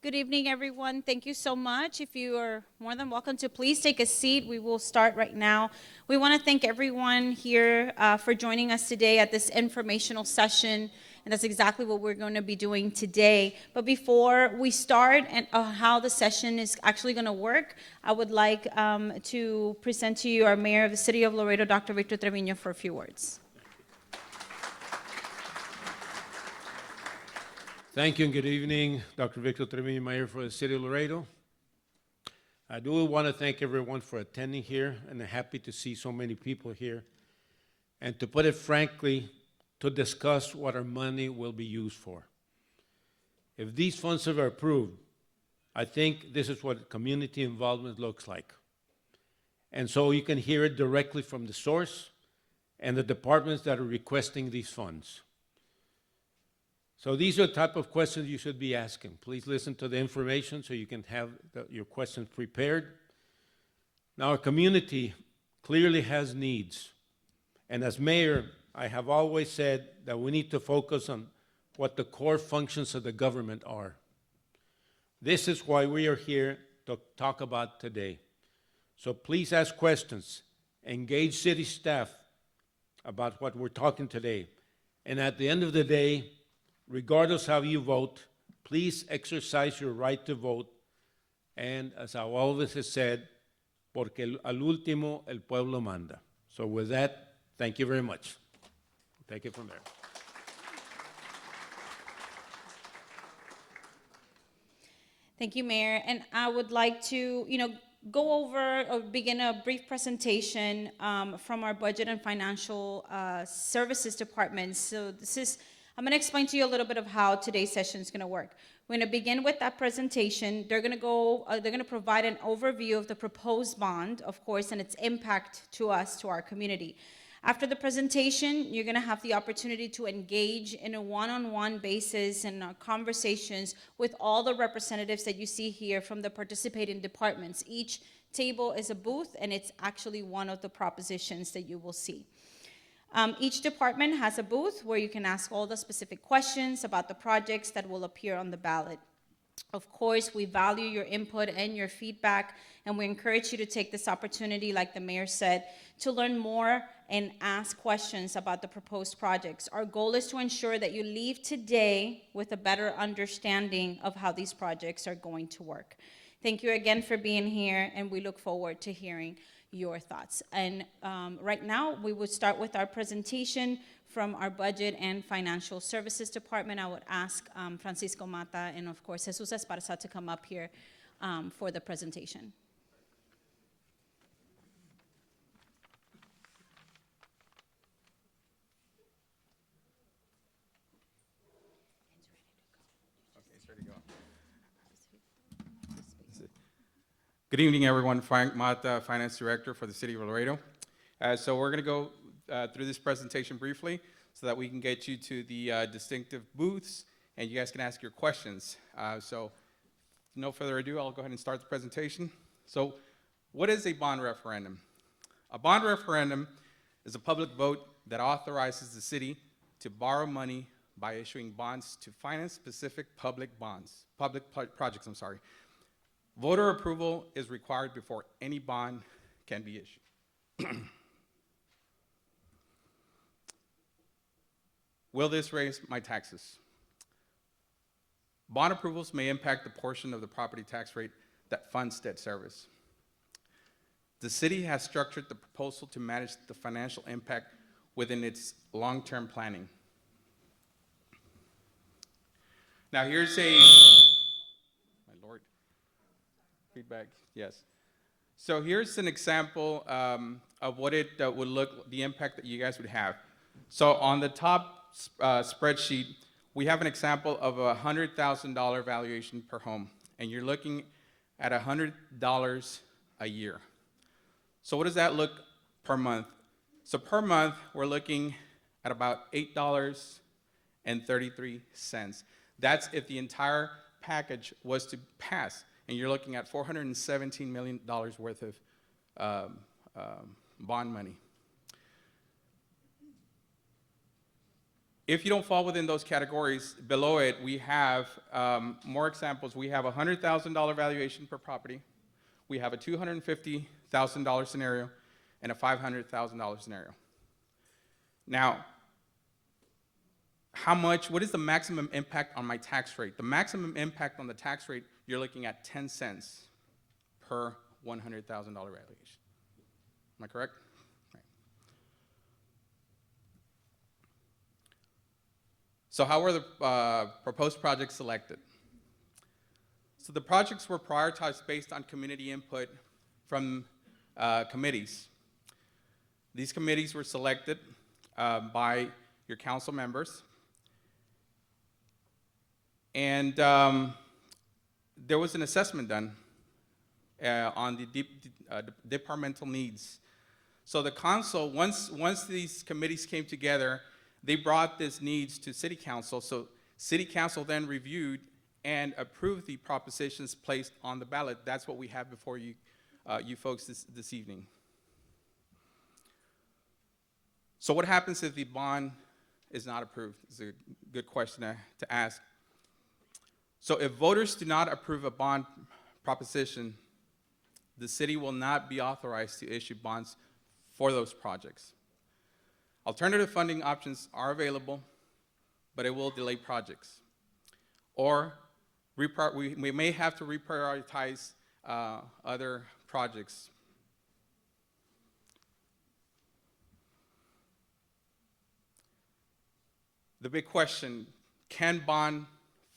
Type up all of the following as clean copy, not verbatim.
Good evening, everyone. Thank you so much. If you are more than welcome to please take a seat. We will start right now. We want to thank everyone here for joining us today at this informational session, and that's exactly what we're going to be doing today. But before we start and how the session is actually going to work, I would like to present to you our Mayor of the City of Laredo, Dr. Victor Trevino, for a few words. Thank you and good evening. Dr. Victor Trevino, Mayor for the City of Laredo. I do want to thank everyone for attending here, and I'm happy to see so many people here. And to put it frankly, to discuss what our money will be used for. If these funds are approved, I think this is what community involvement looks like. And so you can hear it directly from the source and the departments that are requesting these funds. So these are the type of questions you should be asking. Please listen to the information so you can have your questions prepared. Now, our community clearly has needs. And as mayor, I have always said that we need to focus on what the core functions of the government are. This is why we are here to talk about today. So please ask questions, engage city staff about what we're talking today. And at the end of the day, regardless how you vote, please exercise your right to vote. And as I always have said, porque al último el pueblo manda. So with that, thank you very much. Take it from there. Thank you, Mayor. And I would like to, go over or begin a brief presentation from our Budget and Financial Services Department. So I'm going to explain to you a little bit of how today's session is going to work. We're going to begin with that presentation. They're going to provide an overview of the proposed bond, of course, and its impact to us, to our community. After the presentation, you're going to have the opportunity to engage in a one-on-one basis and conversations with all the representatives that you see here from the participating departments. Each table is a booth, and it's actually one of the propositions that you will see. Each department has a booth where you can ask all the specific questions about the projects that will appear on the ballot. Of course, we value your input and your feedback, and we encourage you to take this opportunity, like the mayor said, to learn more and ask questions about the proposed projects. Our goal is to ensure that you leave today with a better understanding of how these projects are going to work. Thank you again for being here, and we look forward to hearing your thoughts. And right now, we would start with our presentation from our Budget and Financial Services Department. I would ask Francisco Mata and, of course, Jesus Esparza to come up here for the presentation. Good evening, everyone. Frank Mata, Finance Director for the City of Laredo. So we're going to go through this presentation briefly so that we can get you to the distinctive booths and you guys can ask your questions. So no further ado, I'll go ahead and start the presentation. So what is a bond referendum? A bond referendum is a public vote that authorizes the city to borrow money by issuing bonds to finance specific public projects. Voter approval is required before any bond can be issued. Will this raise my taxes? Bond approvals may impact the portion of the property tax rate that funds debt service. The city has structured the proposal to manage the financial impact within its long-term planning. Now here's feedback, yes. So here's an example of what it would look, the impact that you guys would have. So on the top spreadsheet, we have an example of a $100,000 valuation per home, and you're looking at $100 a year. So what does that look per month? So per month, we're looking at about $8.33. That's if the entire package was to pass. And you're looking at $417 million worth of bond money. If you don't fall within those categories, below it, we have more examples. We have a $100,000 valuation per property. We have a $250,000 scenario and a $500,000 scenario. Now, what is the maximum impact on my tax rate? The maximum impact on the tax rate, you're looking at 10 cents per $100,000 valuation. Am I correct? Right. So how were the proposed projects selected? So the projects were prioritized based on community input from committees. These committees were selected by your council members. And there was an assessment done on the departmental needs. So the council, once these committees came together, they brought these needs to city council. So city council then reviewed and approved the propositions placed on the ballot. That's what we have before you, you folks this evening. So what happens if the bond is not approved? It's a good question to ask. So if voters do not approve a bond proposition, the city will not be authorized to issue bonds for those projects. Alternative funding options are available, but it will delay projects. Or we may have to reprioritize other projects. The big question, can bond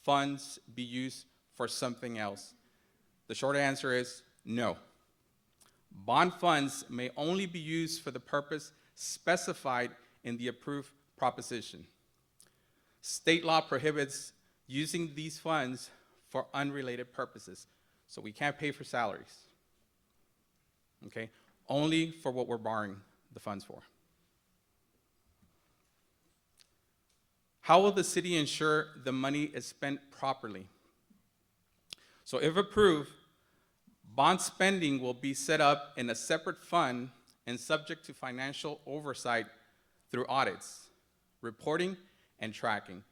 funds be used for something else? The short answer is no. Bond funds may only be used for the purpose specified in the approved proposition. State law prohibits using these funds for unrelated purposes. So we can't pay for salaries, okay? Only for what we're borrowing the funds for. How will the city ensure the money is spent properly? So if approved, bond spending will be set up in a separate fund and subject to financial oversight through audits, reporting, and tracking.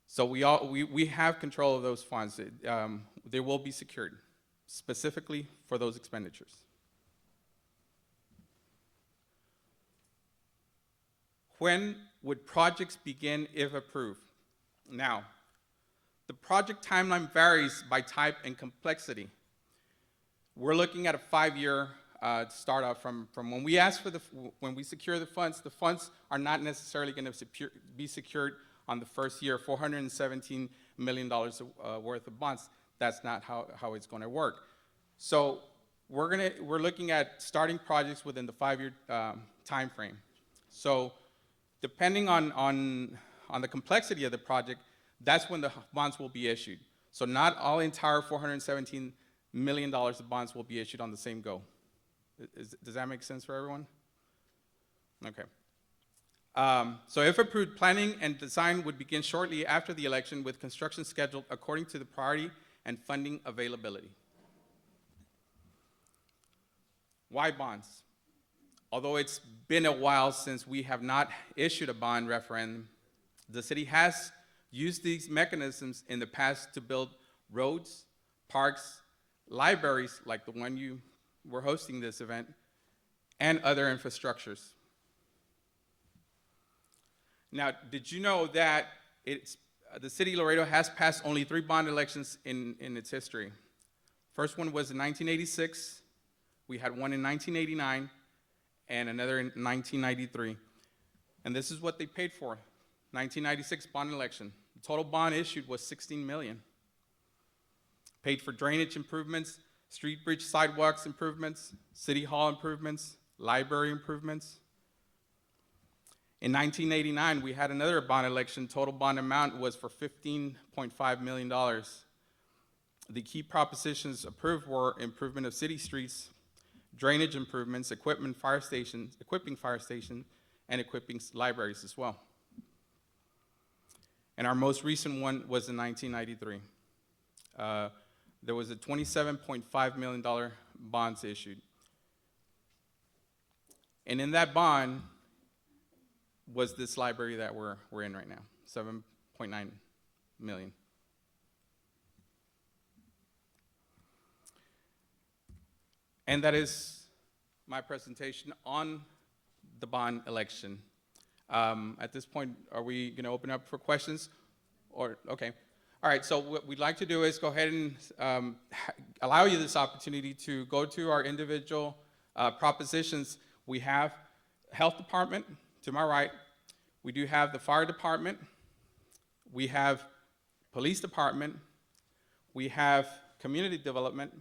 So we have control of those funds. They will be secured, specifically for those expenditures. When would projects begin if approved? Now, the project timeline varies by type and complexity. We're looking at a 5-year startup from when we ask for when we secure the funds are not necessarily going to be secured on the first year. $417 million worth of bonds. That's not how it's going to work. So we're looking at starting projects within the 5-year time frame. So depending on the complexity of the project, that's when the bonds will be issued. So not all entire $417 million of bonds will be issued on the same go. Does that make sense for everyone? Okay. So if approved, planning and design would begin shortly after the election with construction scheduled according to the priority and funding availability. Why bonds? Although it's been a while since we have not issued a bond referendum, the city has used these mechanisms in the past to build roads, parks, libraries like the one you were hosting this event, and other infrastructures. Now, did you know that the city of Laredo has passed only 3 bond elections in its history? First one was in 1986, we had one in 1989, and another in 1993. And this is what they paid for. 1996 bond election. The total bond issued was $16 million. Paid for drainage improvements, street bridge sidewalks improvements, city hall improvements, library improvements. In 1989, we had another bond election. Total bond amount was for $15.5 million. The key propositions approved were improvement of city streets, drainage improvements, equipping fire stations, and equipping libraries as well. And our most recent one was in 1993. There was a $27.5 million bonds issued. And in that bond, was this library that we're in right now, 7.9 million. And that is my presentation on the bond election. At this point, are we going to open up for questions? Or, okay. All right, so what we'd like to do is go ahead and allow you this opportunity to go to our individual propositions. We have health department to my right. We do have the fire department. We have police department. We have community development.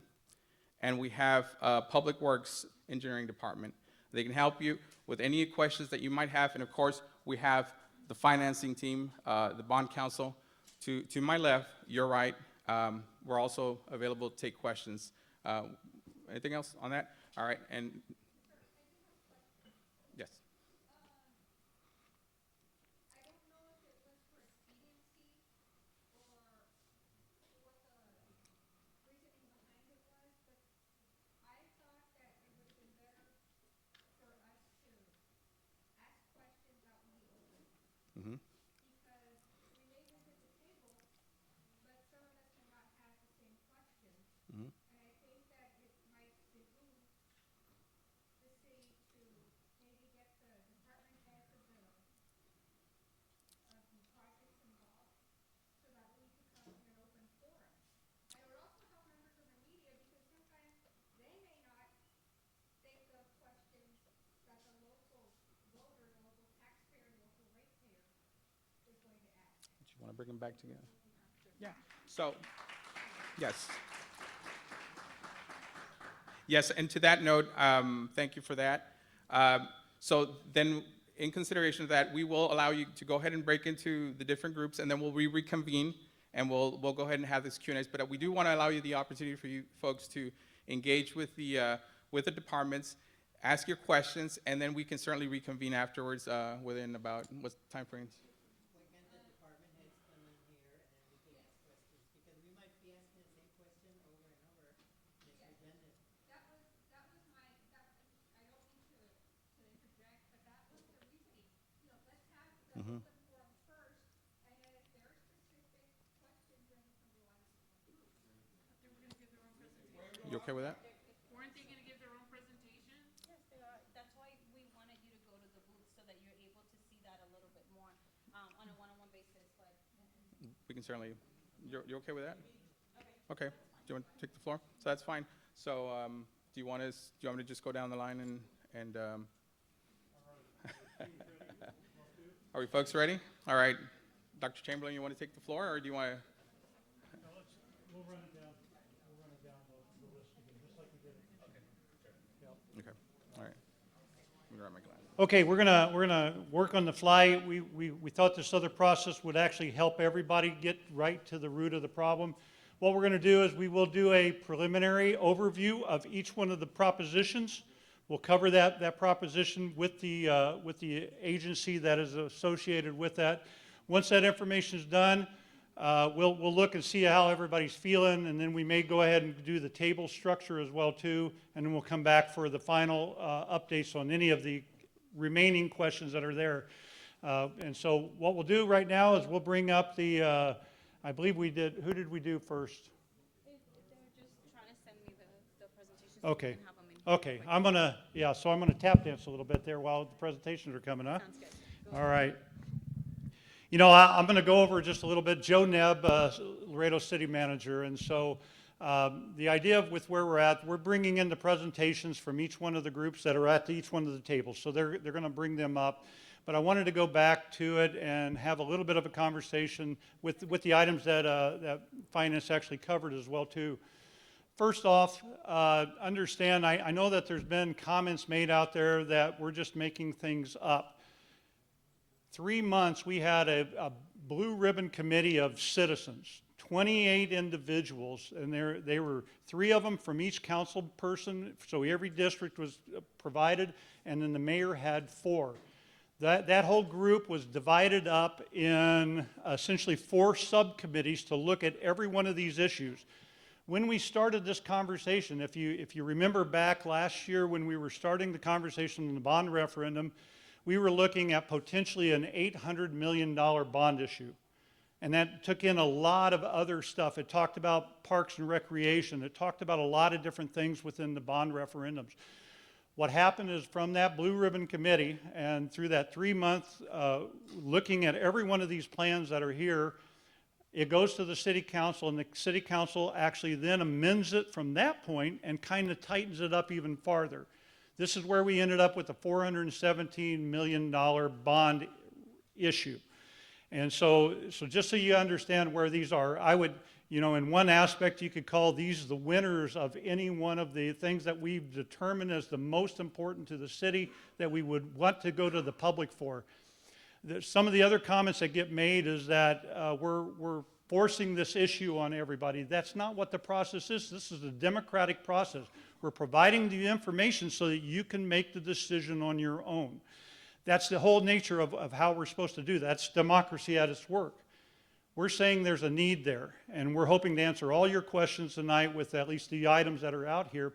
And we have public works engineering department. They can help you with any questions that you might have. And of course, we have the financing team, the bond council. To my left, your right, we're also available to take questions. Anything else on that? All right, and yes. Mm-hmm. Mm-hmm. Do you want to bring them back together? Yeah. So, yes. Yes, and to that note, thank you for that. So then, in consideration of that, we will allow you to go ahead and break into the different groups, and then we'll reconvene, and we'll go ahead and have this Q&As. But we do want to allow you the opportunity for you folks to engage with the departments, ask your questions, and then we can certainly reconvene afterwards within about what time frames? Why can't the department heads come in here and then we can ask questions? Because we might be asking the same question over and over. It's redundant. Mm-hmm. You okay with that? Weren't they gonna give their own presentation? Yes, they are. That's why we wanted you to go to the booth so that you're able to see that a little bit more on a one-on-one basis, but. We can certainly, you okay with that? Okay. Do you want to take the floor? So that's fine. So do you want me to just go down the line and are we folks ready? All right. Dr. Chamberlain, you want to take the floor, or do you want to? We'll run it down. We'll run it down the list again, just like we did it. Okay. All right. Let me grab my glasses. Okay, we're gonna work on the fly. We thought this other process would actually help everybody get right to the root of the problem. What we're gonna do is we will do a preliminary overview of each one of the propositions. We'll cover that proposition with the agency that is associated with that. Once that information is done, we'll look and see how everybody's feeling, and then we may go ahead and do the table structure as well too, and then we'll come back for the final updates on any of the remaining questions that are there. And so what we'll do right now is we'll bring up the, I believe we did, who did we do first? They were just trying to send me the presentation. Okay. So we can have them in. Okay, I'm gonna tap dance a little bit there while the presentations are coming, huh? Sounds good. All right. You know, I'm going to go over just a little bit. Joe Nebb, Laredo City Manager, and so the idea with where we're at, we're bringing in the presentations from each one of the groups that are at each one of the tables. So they're going to bring them up. But I wanted to go back to it and have a little bit of a conversation with the items that Finance actually covered as well too. First off, understand, I know that there's been comments made out there that we're just making things up. 3 months, we had a blue ribbon committee of citizens, 28 individuals, and they were 3 of them from each council person, so every district was provided, and then the mayor had 4. That whole group was divided up in essentially 4 subcommittees to look at every one of these issues. When we started this conversation, if you remember back last year when we were starting the conversation on the bond referendum, we were looking at potentially an $800 million bond issue. And that took in a lot of other stuff. It talked about parks and recreation. It talked about a lot of different things within the bond referendums. What happened is from that Blue Ribbon Committee and through that 3-month looking at every one of these plans that are here, it goes to the city council, and the city council actually then amends it from that point and kind of tightens it up even farther. This is where we ended up with a $417 million bond issue. And so just so you understand where these are, I would, in one aspect, you could call these the winners of any one of the things that we've determined as the most important to the city that we would want to go to the public for. Some of the other comments that get made is that we're forcing this issue on everybody. That's not what the process is. This is a democratic process. We're providing the information so that you can make the decision on your own. That's the whole nature of how we're supposed to do that. That's democracy at its work. We're saying there's a need there, and we're hoping to answer all your questions tonight with at least the items that are out here.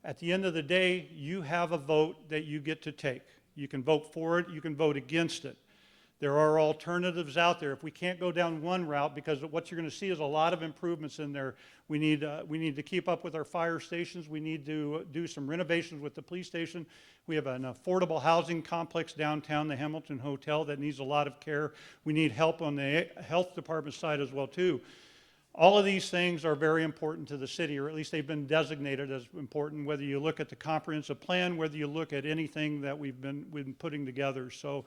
At the end of the day, you have a vote that you get to take. You can vote for it, you can vote against it. There are alternatives out there. If we can't go down one route, because what you're going to see is a lot of improvements in there. We need to keep up with our fire stations. We need to do some renovations with the police station. We have an affordable housing complex downtown, the Hamilton Hotel, that needs a lot of care. We need help on the health department side as well, too. All of these things are very important to the city, or at least they've been designated as important, whether you look at the comprehensive plan, whether you look at anything that we've been putting together. So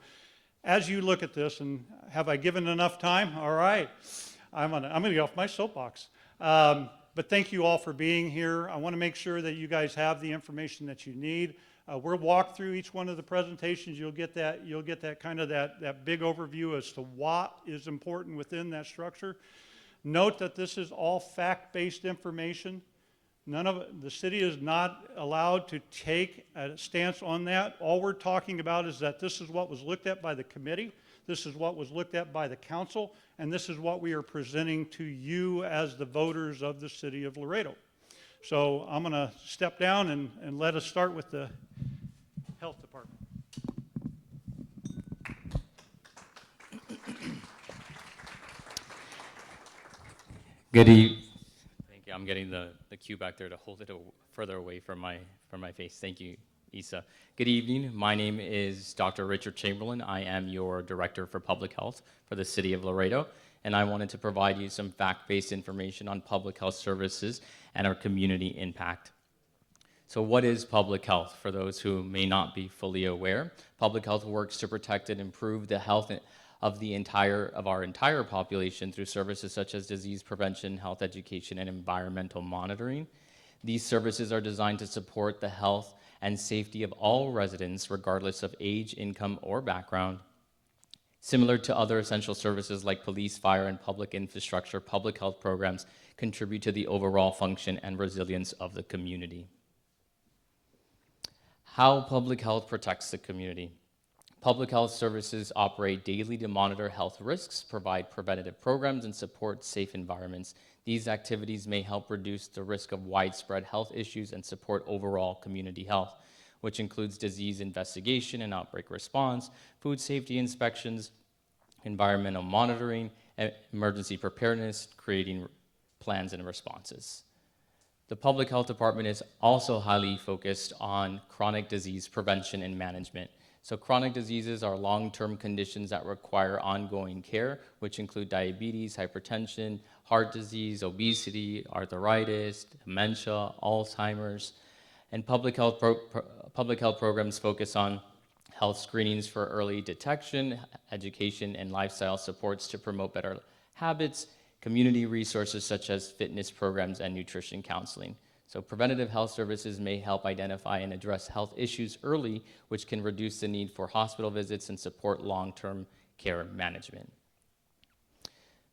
as you look at this, and have I given enough time? All right, I'm gonna get off my soapbox. But thank you all for being here. I want to make sure that you guys have the information that you need. We'll walk through each one of the presentations. You'll get that kind of that big overview as to what is important within that structure. Note that this is all fact-based information. The city is not allowed to take a stance on that. All we're talking about is that this is what was looked at by the committee, this is what was looked at by the council, and this is what we are presenting to you as the voters of the city of Laredo. So I'm going to step down and let us start with the health department. Good evening. Thank you. I'm getting the cue back there to hold it further away from my face. Thank you, Isa. Good evening. My name is Dr. Richard Chamberlain. I am your Director for Public Health for the City of Laredo, and I wanted to provide you some fact-based information on public health services and our community impact. So what is public health? For those who may not be fully aware, public health works to protect and improve the health of our entire population through services such as disease prevention, health education, and environmental monitoring. These services are designed to support the health and safety of all residents, regardless of age, income, or background. Similar to other essential services like police, fire, and public infrastructure, public health programs contribute to the overall function and resilience of the community. How public health protects the community. Public health services operate daily to monitor health risks, provide preventative programs, and support safe environments. These activities may help reduce the risk of widespread health issues and support overall community health, which includes disease investigation and outbreak response, food safety inspections, environmental monitoring, emergency preparedness, creating plans and responses. The Public Health Department is also highly focused on chronic disease prevention and management. So chronic diseases are long-term conditions that require ongoing care, which include diabetes, hypertension, heart disease, obesity, arthritis, dementia, Alzheimer's. And public health programs focus on health screenings for early detection, education, and lifestyle supports to promote better habits, community resources such as fitness programs and nutrition counseling. So preventative health services may help identify and address health issues early, which can reduce the need for hospital visits and support long-term care management.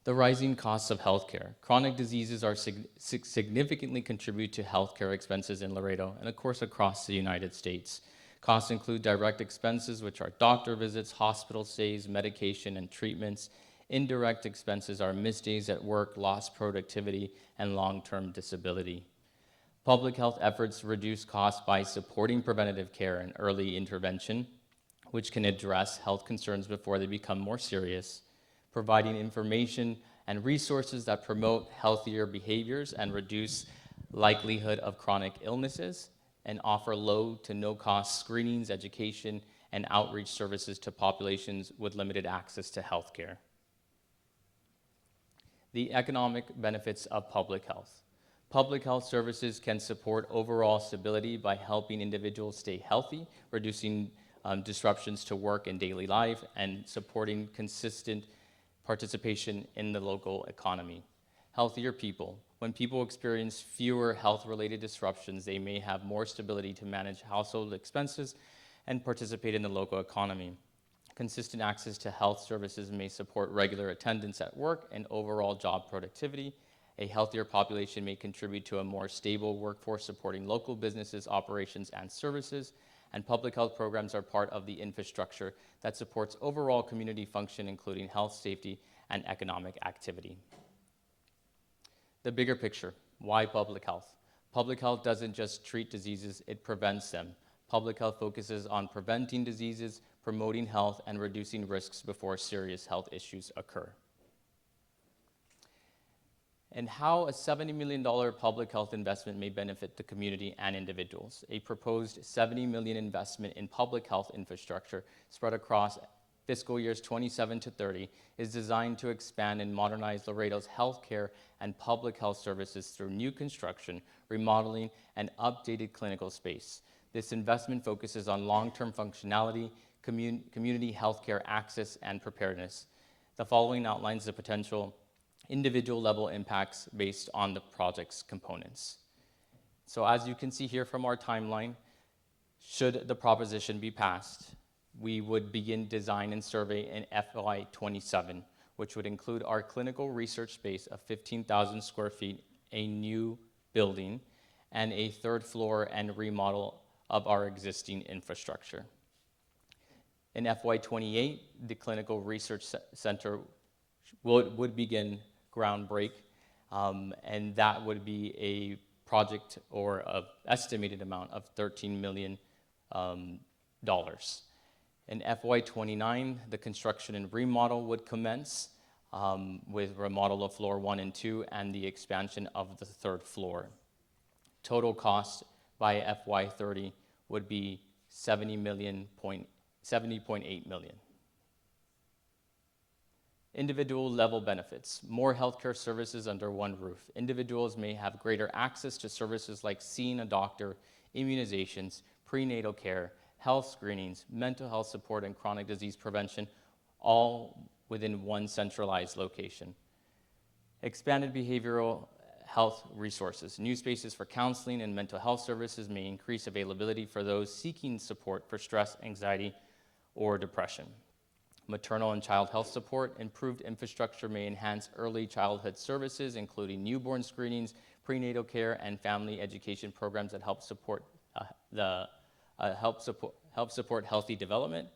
The rising costs of healthcare. Chronic diseases are significantly contribute to healthcare expenses in Laredo and of course across the United States. Costs include direct expenses, which are doctor visits, hospital stays, medication, and treatments. Indirect expenses are missed days at work, lost productivity, and long-term disability. Public health efforts reduce costs by supporting preventative care and early intervention, which can address health concerns before they become more serious, providing information and resources that promote healthier behaviors and reduce likelihood of chronic illnesses, and offer low to no cost screenings, education, and outreach services to populations with limited access to health care. The economic benefits of public health. Public health services can support overall stability by helping individuals stay healthy, reducing disruptions to work and daily life, and supporting consistent participation in the local economy. Healthier people. When people experience fewer health-related disruptions, they may have more stability to manage household expenses and participate in the local economy. Consistent access to health services may support regular attendance at work and overall job productivity. A healthier population may contribute to a more stable workforce supporting local businesses, operations, and services. And public health programs are part of the infrastructure that supports overall community function, including health, safety, and economic activity. The bigger picture, why public health? Public health doesn't just treat diseases, it prevents them. Public health focuses on preventing diseases, promoting health, and reducing risks before serious health issues occur. And how a $70 million public health investment may benefit the community and individuals. A proposed $70 million investment in public health infrastructure spread across fiscal years 27 to 30 is designed to expand and modernize Laredo's healthcare and public health services through new construction, remodeling, and updated clinical space. This investment focuses on long-term functionality, community healthcare access, and preparedness. The following outlines the potential individual level impacts based on the project's components. So as you can see here from our timeline, should the proposition be passed, we would begin design and survey in FY 27, which would include our clinical research space of 15,000 square feet, a new building, and a third floor and remodel of our existing infrastructure. In FY 28, the Clinical Research Center would begin groundbreak, and that would be a project or an estimated amount of $13 million. In FY 29, the construction and remodel would commence with remodel of floor 1 and 2 and the expansion of the third floor. Total cost by FY 30 would be $70.8 million. Individual level benefits, more healthcare services under one roof. Individuals may have greater access to services like seeing a doctor, immunizations, prenatal care, health screenings, mental health support, and chronic disease prevention, all within one centralized location. Expanded behavioral health resources. New spaces for counseling and mental health services may increase availability for those seeking support for stress, anxiety, or depression. Maternal and child health support. Improved infrastructure may enhance early childhood services, including newborn screenings, prenatal care, and family education programs that help support healthy development.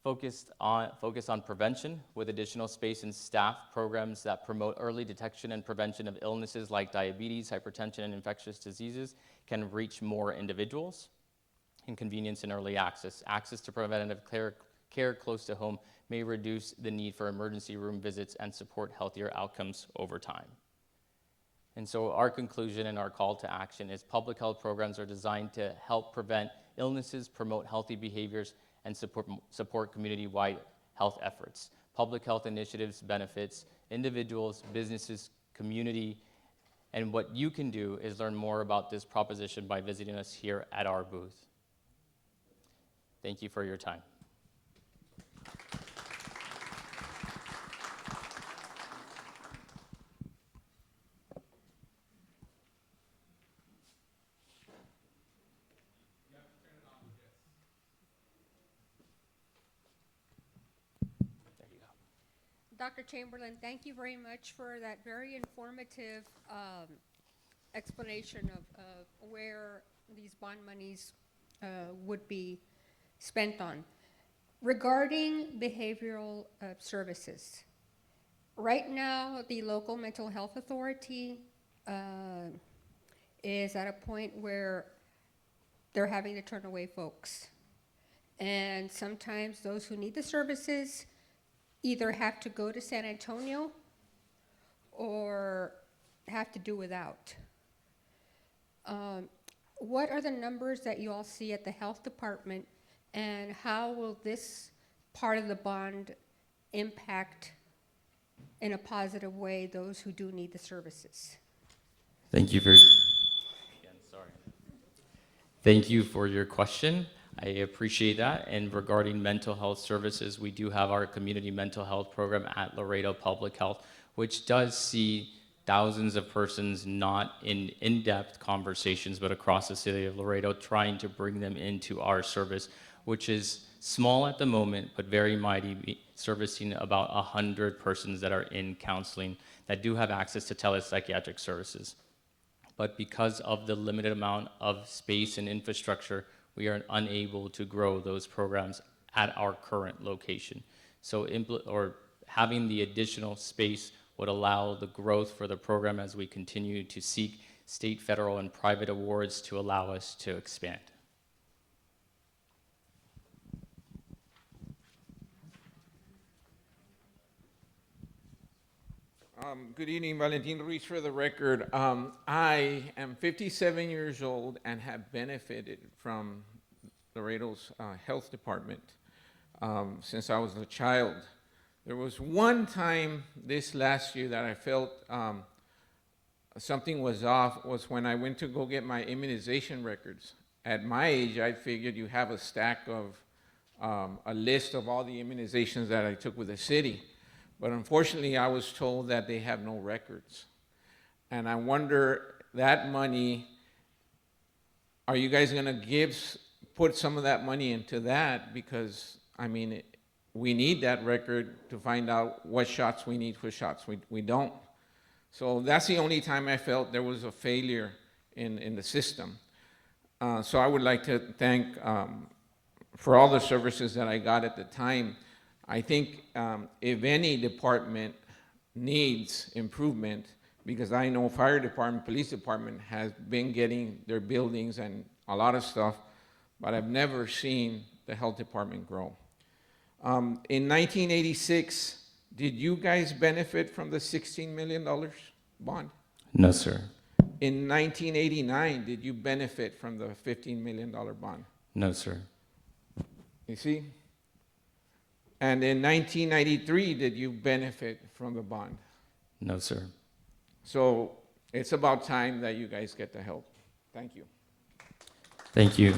Focus on prevention with additional space and staff programs that promote early detection and prevention of illnesses like diabetes, hypertension, and infectious diseases can reach more individuals. And convenience and early access. Access to preventative care close to home may reduce the need for emergency room visits and support healthier outcomes over time. And so our conclusion and our call to action is public health programs are designed to help prevent illnesses, promote healthy behaviors, and support community-wide health efforts. Public health initiatives benefits individuals, businesses, community, and what you can do is learn more about this proposition by visiting us here at our booth. Thank you for your time. Dr. Chamberlain, thank you very much for that very informative explanation of where these bond monies would be spent on. Regarding behavioral services, right now the local mental health authority is at a point where they're having to turn away folks. And sometimes those who need the services either have to go to San Antonio or have to do without. What are the numbers that you all see at the health department, and how will this part of the bond impact in a positive way those who do need the services? Thank you for, again, sorry. Thank you for your question. I appreciate that. And regarding mental health services, we do have our community mental health program at Laredo Public Health, which does see thousands of persons not in in-depth conversations, but across the city of Laredo, trying to bring them into our service, which is small at the moment, but very mighty, servicing about 100 persons that are in counseling that do have access to telepsychiatric services. But because of the limited amount of space and infrastructure, we are unable to grow those programs at our current location. So having the additional space would allow the growth for the program as we continue to seek state, federal, and private awards to allow us to expand. Good evening, Valentin Ruiz for the record. I am 57 years old and have benefited from Laredo's health department since I was a child. There was one time this last year that I felt something was off, was when I went to go get my immunization records. At my age, I figured you have a stack of a list of all the immunizations that I took with the city. But unfortunately, I was told that they have no records. And I wonder, that money, are you guys gonna put some of that money into that? Because, I mean, we need that record to find out what shots we need, what shots we don't. So that's the only time I felt there was a failure in the system. So I would like to thank, for all the services that I got at the time. I think if any department needs improvement, because I know fire department, police department has been getting their buildings and a lot of stuff, but I've never seen the health department grow. In 1986, did you guys benefit from the $16 million bond? No, sir. In 1989, did you benefit from the $15 million bond? No, sir. You see? And in 1993, did you benefit from the bond? No, sir. So it's about time that you guys get the help. Thank you. Thank you.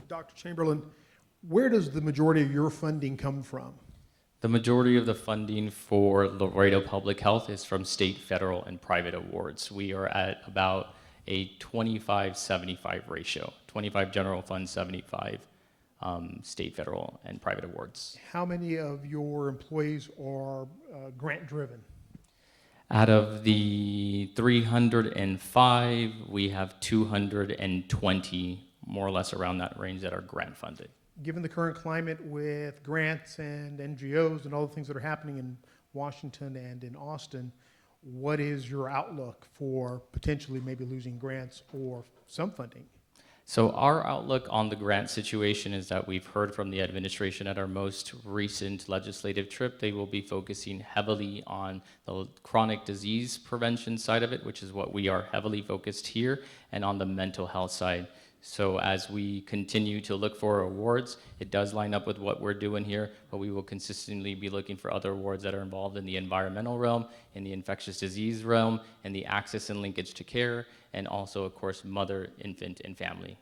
Dr. Chamberlain, where does the majority of your funding come from? The majority of the funding for Laredo Public Health is from state, federal, and private awards. We are at about a 25-75 ratio, 25 general fund, 75 state, federal, and private awards. How many of your employees are grant-driven? Out of the 305, we have 220, more or less around that range, that are grant funded. Given the current climate with grants and NGOs and all the things that are happening in Washington and in Austin, what is your outlook for potentially maybe losing grants or some funding? So our outlook on the grant situation is that we've heard from the administration at our most recent legislative trip. They will be focusing heavily on the chronic disease prevention side of it, which is what we are heavily focused here, and on the mental health side. So as we continue to look for awards, it does line up with what we're doing here, but we will consistently be looking for other awards that are involved in the environmental realm, in the infectious disease realm, and the access and linkage to care, and also, of course, mother, infant, and family.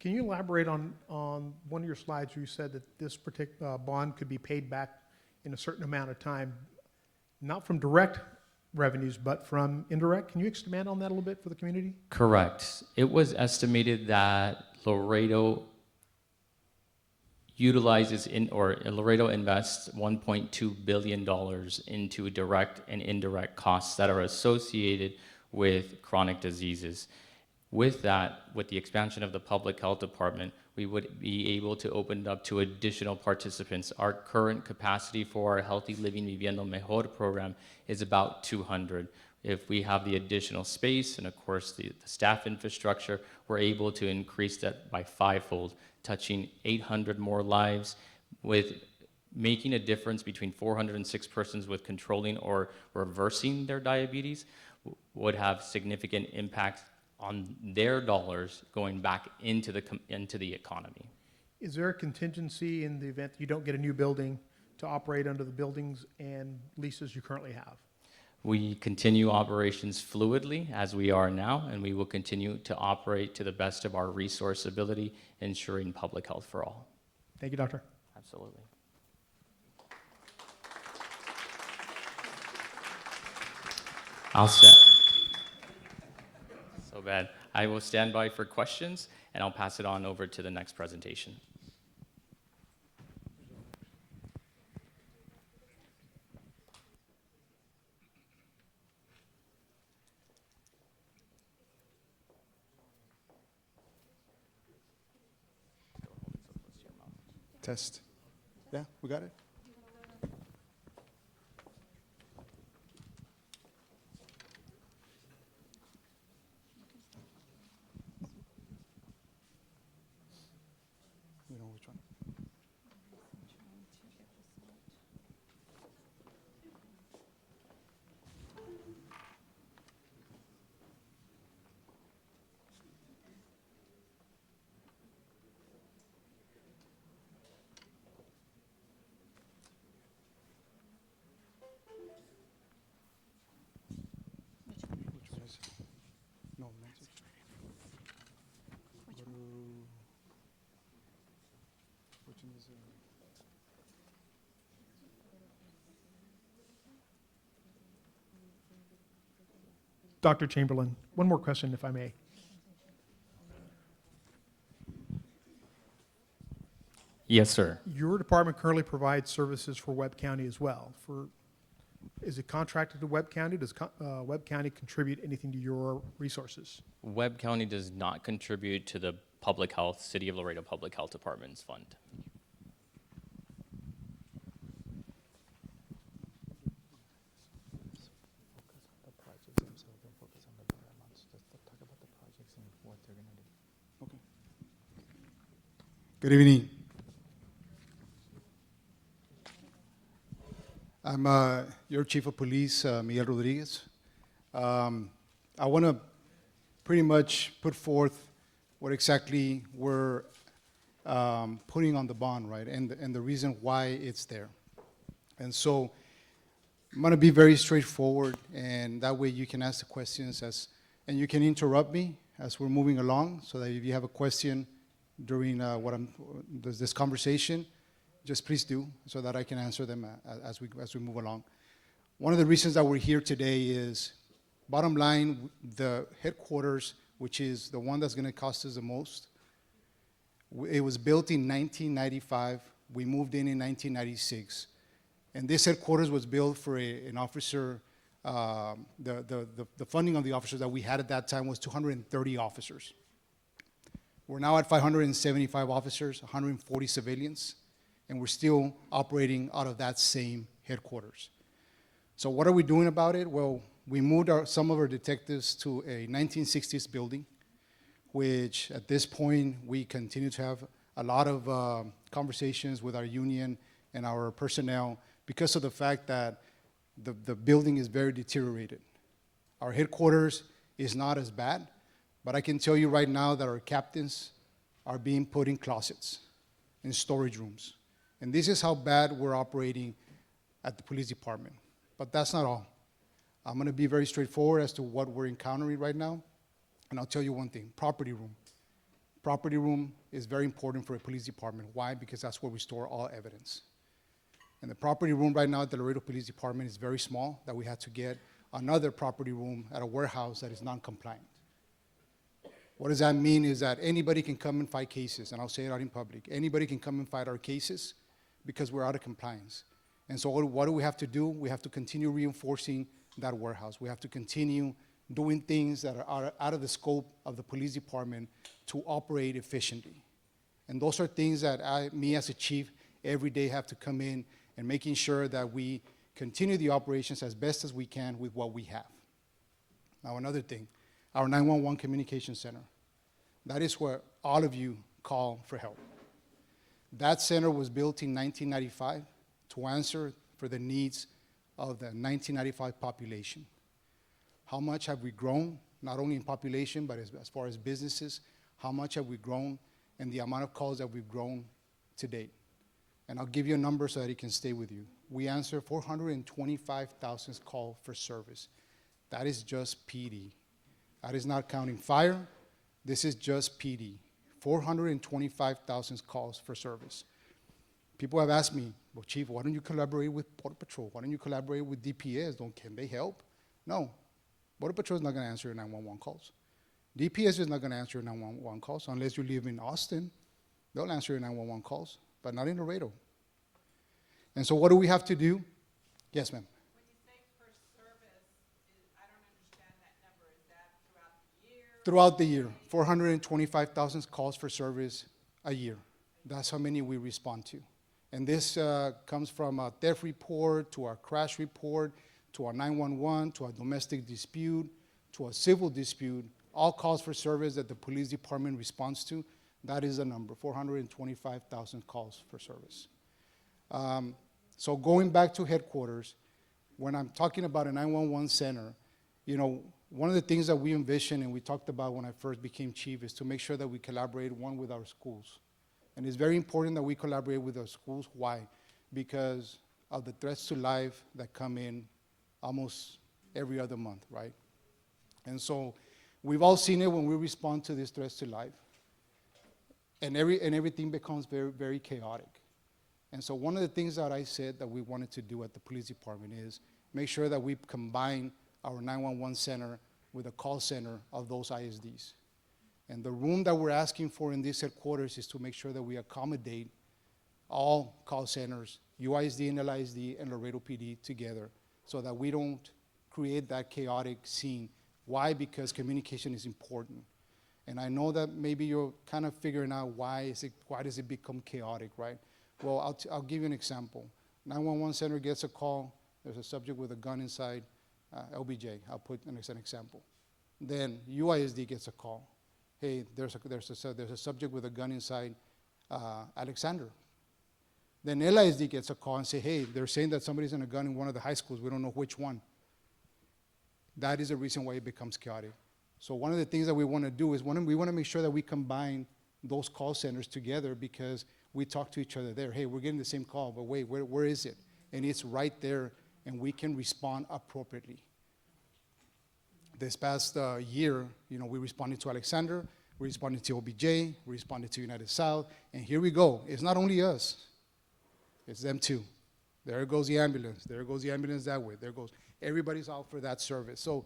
Can you elaborate on one of your slides where you said that this particular bond could be paid back in a certain amount of time, not from direct revenues, but from indirect? Can you expand on that a little bit for the community? Correct. It was estimated that Laredo Laredo invests $1.2 billion into direct and indirect costs that are associated with chronic diseases. With that, with the expansion of the public health department, we would be able to open it up to additional participants. Our current capacity for our Healthy Living Viviendo Mejor program is about 200. If we have the additional space and of course the staff infrastructure, we're able to increase that by fivefold, touching 800 more lives, with making a difference between 406 persons with controlling or reversing their diabetes would have significant impact on their dollars going back into the economy. Is there a contingency in the event you don't get a new building to operate under the buildings and leases you currently have? We continue operations fluidly as we are now, and we will continue to operate to the best of our resource ability, ensuring public health for all. Thank you, Doctor. Absolutely. I'll stand. So bad. I will stand by for questions, and I'll pass it on over to the next presentation. Test. Yeah, we got it? You know which one? Which one is it? No, Nancy. Go to- Which one is it? Dr. Chamberlain, one more question, if I may. Yes, sir. Your department currently provides services for Webb County as well. Is it contracted to Webb County? Does Webb County contribute anything to your resources? Webb County does not contribute to the public health, City of Laredo Public Health Department's fund. The projects themselves, don't focus on the dollar amounts. Just talk about the projects and what they're gonna do. Okay. Good evening. I'm your Chief of Police, Miguel Rodriguez. I want to pretty much put forth what exactly we're putting on the bond, right, and the reason why it's there. And so I'm going to be very straightforward, and that way you can ask the questions and you can interrupt me as we're moving along, so that if you have a question during this conversation, just please do, so that I can answer them as we move along. One of the reasons that we're here today is, bottom line, the headquarters, which is the one that's going to cost us the most, it was built in 1995. We moved in 1996. And this headquarters was built for an officer. The funding of the officers that we had at that time was 230 officers. We're now at 575 officers, 140 civilians, and we're still operating out of that same headquarters. So what are we doing about it? Well, we moved some of our detectives to a 1960s building, which at this point we continue to have a lot of conversations with our union and our personnel because of the fact that the building is very deteriorated. Our headquarters is not as bad, but I can tell you right now that our captains are being put in closets, in storage rooms. And this is how bad we're operating at the police department. But that's not all. I'm going to be very straightforward as to what we're encountering right now. And I'll tell you one thing, property room. Property room is very important for a police department. Why? Because that's where we store all evidence. And the property room right now at the Laredo Police Department is very small, that we had to get another property room at a warehouse that is non-compliant. What does that mean is that anybody can come and fight cases, and I'll say it out in public. Anybody can come and fight our cases because we're out of compliance. And so what do we have to do? We have to continue reinforcing that warehouse. We have to continue doing things that are out of the scope of the police department to operate efficiently. And those are things that me as a chief, every day have to come in and making sure that we continue the operations as best as we can with what we have. Now, another thing, our 911 communication center. That is where all of you call for help. That center was built in 1995 to answer for the needs of the 1995 population. How much have we grown, not only in population, but as far as businesses, how much have we grown and the amount of calls that we've grown to date? And I'll give you a number so that it can stay with you. We answer 425,000 calls for service. That is just PD. That is not counting fire. This is just PD. 425,000 calls for service. People have asked me, well, Chief, why don't you collaborate with Border Patrol? Why don't you collaborate with DPS? Can they help? No. Border Patrol is not going to answer your 911 calls. DPS is not going to answer your 911 calls unless you live in Austin. They'll answer your 911 calls, but not in Laredo. And so what do we have to do? Yes, ma'am. When you say per service, I don't understand that number. Is that throughout the year? Throughout the year, 425,000 calls for service a year. That's how many we respond to. And this comes from a theft report, to our crash report, to our 911, to a domestic dispute, to a civil dispute, all calls for service that the police department responds to. That is the number, 425,000 calls for service. So going back to headquarters, when I'm talking about a 911 center, one of the things that we envisioned and we talked about when I first became chief is to make sure that we collaborate, one, with our schools. And it's very important that we collaborate with our schools. Why? Because of the threats to life that come in almost every other month, right? And so we've all seen it when we respond to these threats to life. And everything becomes very, very chaotic. And so one of the things that I said that we wanted to do at the police department is make sure that we combine our 911 center with a call center of those ISDs. And the room that we're asking for in this headquarters is to make sure that we accommodate all call centers, UISD and LISD and Laredo PD together so that we don't create that chaotic scene. Why? Because communication is important. And I know that maybe you're kind of figuring out why does it become chaotic, right? Well, I'll give you an example. 911 center gets a call, there's a subject with a gun inside, LBJ, I'll put as an example. Then UISD gets a call. Hey, there's a subject with a gun inside Alexander. Then LISD gets a call and say, hey, they're saying that somebody's in a gun in one of the high schools, we don't know which one. That is the reason why it becomes chaotic. So one of the things that we want to do is we want to make sure that we combine those call centers together because we talk to each other there. Hey, we're getting the same call, but wait, where is it? And it's right there, and we can respond appropriately. This past year, we responded to Alexander, we responded to OBJ, we responded to United South, and here we go. It's not only us, it's them too. There goes the ambulance, there goes the ambulance that way, there goes. Everybody's out for that service. So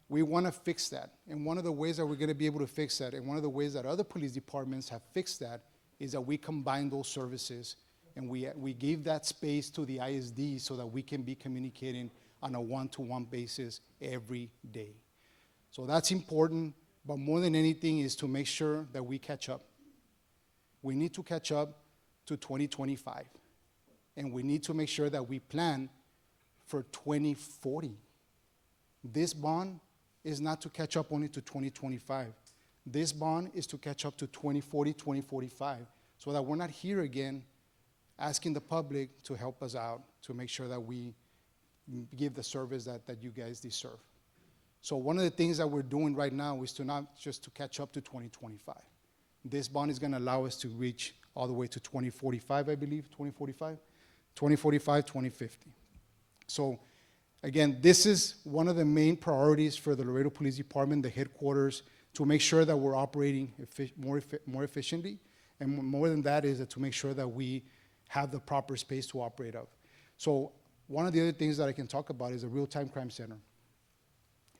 we want to fix that. And one of the ways that we're going to be able to fix that, and one of the ways that other police departments have fixed that, is that we combine those services and we give that space to the ISD so that we can be communicating on a one-to-one basis every day. So that's important, but more than anything is to make sure that we catch up. We need to catch up to 2025, and we need to make sure that we plan for 2040. This bond is not to catch up only to 2025. This bond is to catch up to 2040, 2045, so that we're not here again asking the public to help us out to make sure that we give the service that you guys deserve. So one of the things that we're doing right now is to not just to catch up to 2025. This bond is going to allow us to reach all the way to 2045, I believe, 2045, 2050. So again, this is one of the main priorities for the Laredo Police Department, the headquarters, to make sure that we're operating more efficiently. And more than that is to make sure that we have the proper space to operate of. So one of the other things that I can talk about is a real-time crime center.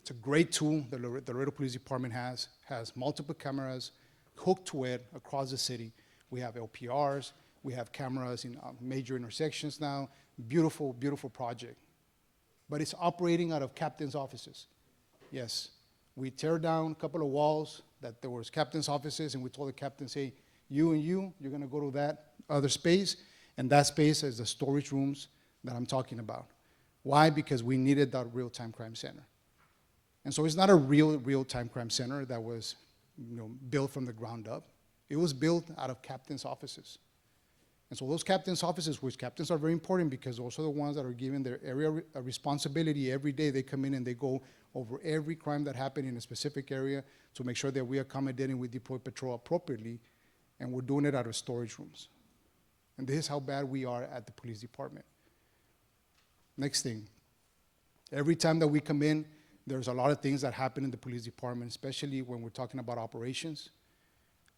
It's a great tool that the Laredo Police Department has multiple cameras hooked to it across the city. We have LPRs, we have cameras in major intersections now. Beautiful, beautiful project. But it's operating out of captain's offices. Yes. We tear down a couple of walls that there was captain's offices, and we told the captain, say, you and you're gonna go to that other space, and that space is the storage rooms that I'm talking about. Why? Because we needed that real-time crime center. And so it's not a real-time crime center that was, built from the ground up. It was built out of captain's offices. And so those captain's offices, which captains are very important because those are the ones that are given their area responsibility every day. They come in and they go over every crime that happened in a specific area to make sure that we accommodate and we deploy patrol appropriately, and we're doing it out of storage rooms. And this is how bad we are at the police department. Next thing, every time that we come in, there's a lot of things that happen in the police department, especially when we're talking about operations.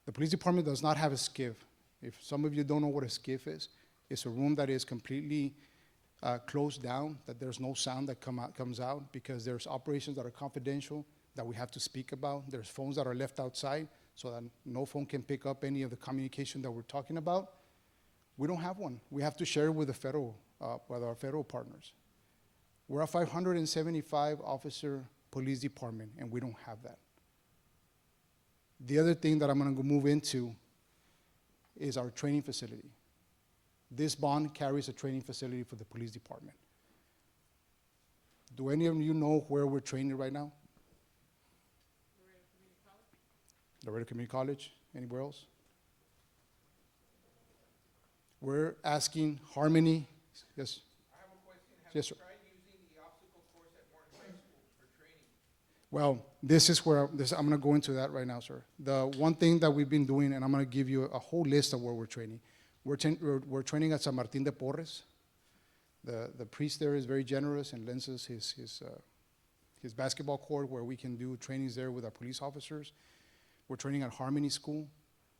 The police department does not have a SCIF. If some of you don't know what a SCIF is, it's a room that is completely closed down, that there's no sound that comes out because there's operations that are confidential that we have to speak about. There's phones that are left outside so that no phone can pick up any of the communication that we're talking about. We don't have one. We have to share it with with our federal partners. We're a 575 officer police department, and we don't have that. The other thing that I'm going to move into is our training facility. This bond carries a training facility for the police department. Do any of you know where we're training right now? Laredo Community College. Anywhere else? We're asking Harmony. Yes. I have a question. Yes, sir. Have you tried using the obstacle course at Morton High School for training? Well, this is where I'm going to go into that right now, sir. The one thing that we've been doing, and I'm going to give you a whole list of where we're training. We're training at San Martin de Porres. The priest there is very generous and lends us his basketball court where we can do trainings there with our police officers. We're training at Harmony School.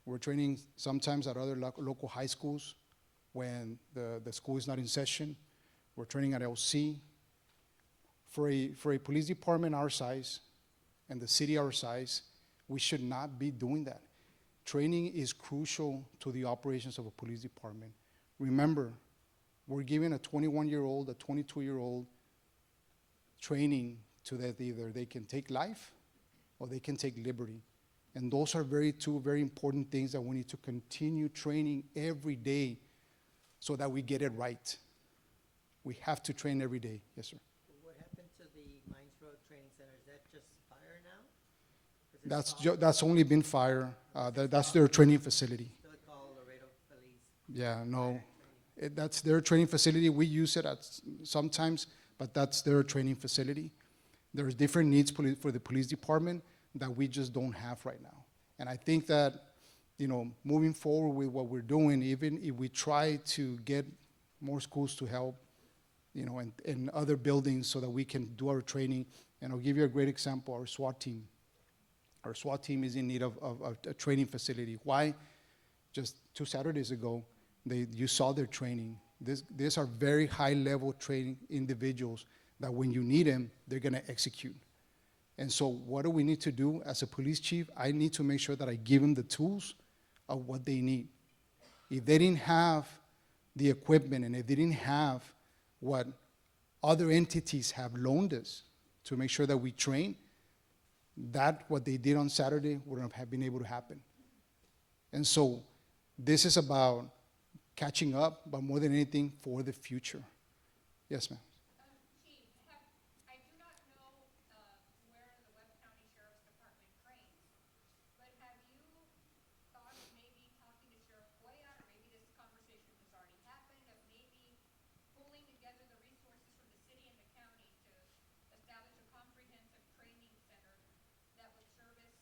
We're training sometimes at other local high schools when the school is not in session. We're training at LC. For a police department our size and the city our size, we should not be doing that. Training is crucial to the operations of a police department. Remember, we're giving a 21-year-old, a 22-year-old training so that either they can take life or they can take liberty. And those are two very important things that we need to continue training every day so that we get it right. We have to train every day. Yes, sir. What happened to the Mines Road Training Center? Is that just fire now? Is it That's only been fire. That's their training facility. still called Laredo Police? Yeah, no. That's their training facility. We use it sometimes, but that's their training facility. There's different needs for the police department that we just don't have right now. And I think that, moving forward with what we're doing, even if we try to get more schools to help, and other buildings so that we can do our training. And I'll give you a great example, our SWAT team. Our SWAT team is in need of a training facility. Why? Just 2 Saturdays ago, you saw their training. These are very high-level training individuals that when you need them, they're going to execute. And so what do we need to do as a police chief? I need to make sure that I give them the tools of what they need. If they didn't have the equipment and if they didn't have what other entities have loaned us to make sure that we train, what they did on Saturday wouldn't have been able to happen. And so this is about catching up, but more than anything, for the future. Yes, ma'am. Chief, I do not know where the Webb County Sheriff's Department trains, but have you thought of maybe talking to Sheriff Cuellar, or maybe this conversation has already happened, of maybe pulling together the resources from the city and the county to establish a comprehensive training center that would service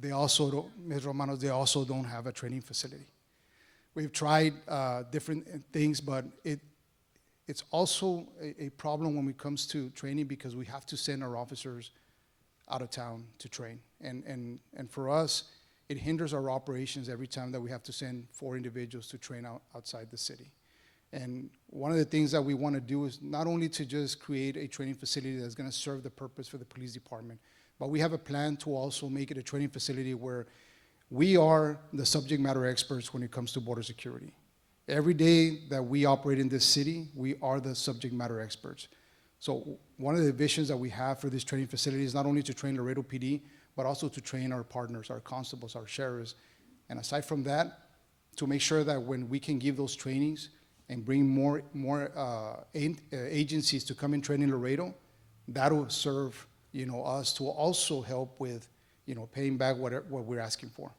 They also don't, Ms. Romanos, they also don't have a training facility. We've tried different things, but it's also a problem when it comes to training because we have to send our officers out of town to train. And for us, it hinders our operations every time that we have to send 4 individuals to train outside the city. And one of the things that we want to do is not only to just create a training facility that's going to serve the purpose for the police department, but we have a plan to also make it a training facility where we are the subject matter experts when it comes to border security. Every day that we operate in this city, we are the subject matter experts. So one of the visions that we have for this training facility is not only to train Laredo PD, but also to train our partners, our constables, our sheriffs. And aside from that, to make sure that when we can give those trainings and bring more agencies to come and train in Laredo, that'll serve, us to also help with, paying back what we're asking for.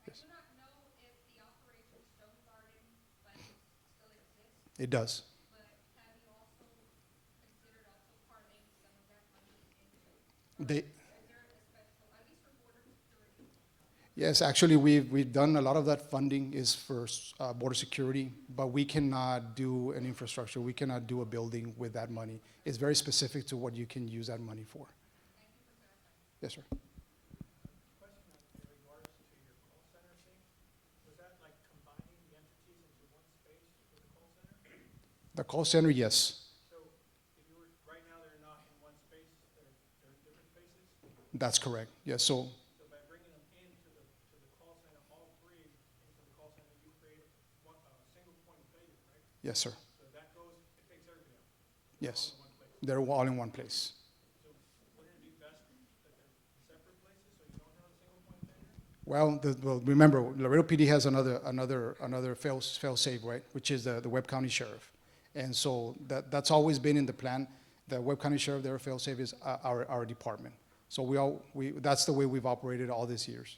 I do not know if the Operation Stone Garden funds still exist, It does. but have you also considered also parlaying some of that money into, They, is there a special, at least for border security? Yes, actually, we've done a lot of that funding is for border security, but we cannot do an infrastructure. We cannot do a building with that money. It's very specific to what you can use that money for. Yes, sir. Question in regards to your call center thing, was that like combining the entities into one space for the call center? The call center, yes, So if you were, right now they're not in one space, they're in different spaces? that's correct. Yes, so So by bringing them into the call center, all three into the call center, you create one, single point of failure, right? yes, sir. So that goes, it takes everything out. Yes, All in one place. they're all in one place. So wouldn't it be best that they're in separate places so you don't have a single point of failure? Well, remember, Laredo PD has another fail-safe, right, which is the Webb County Sheriff. And so that's always been in the plan. The Webb County Sheriff, their fail-safe is our department. So that's the way we've operated all these years.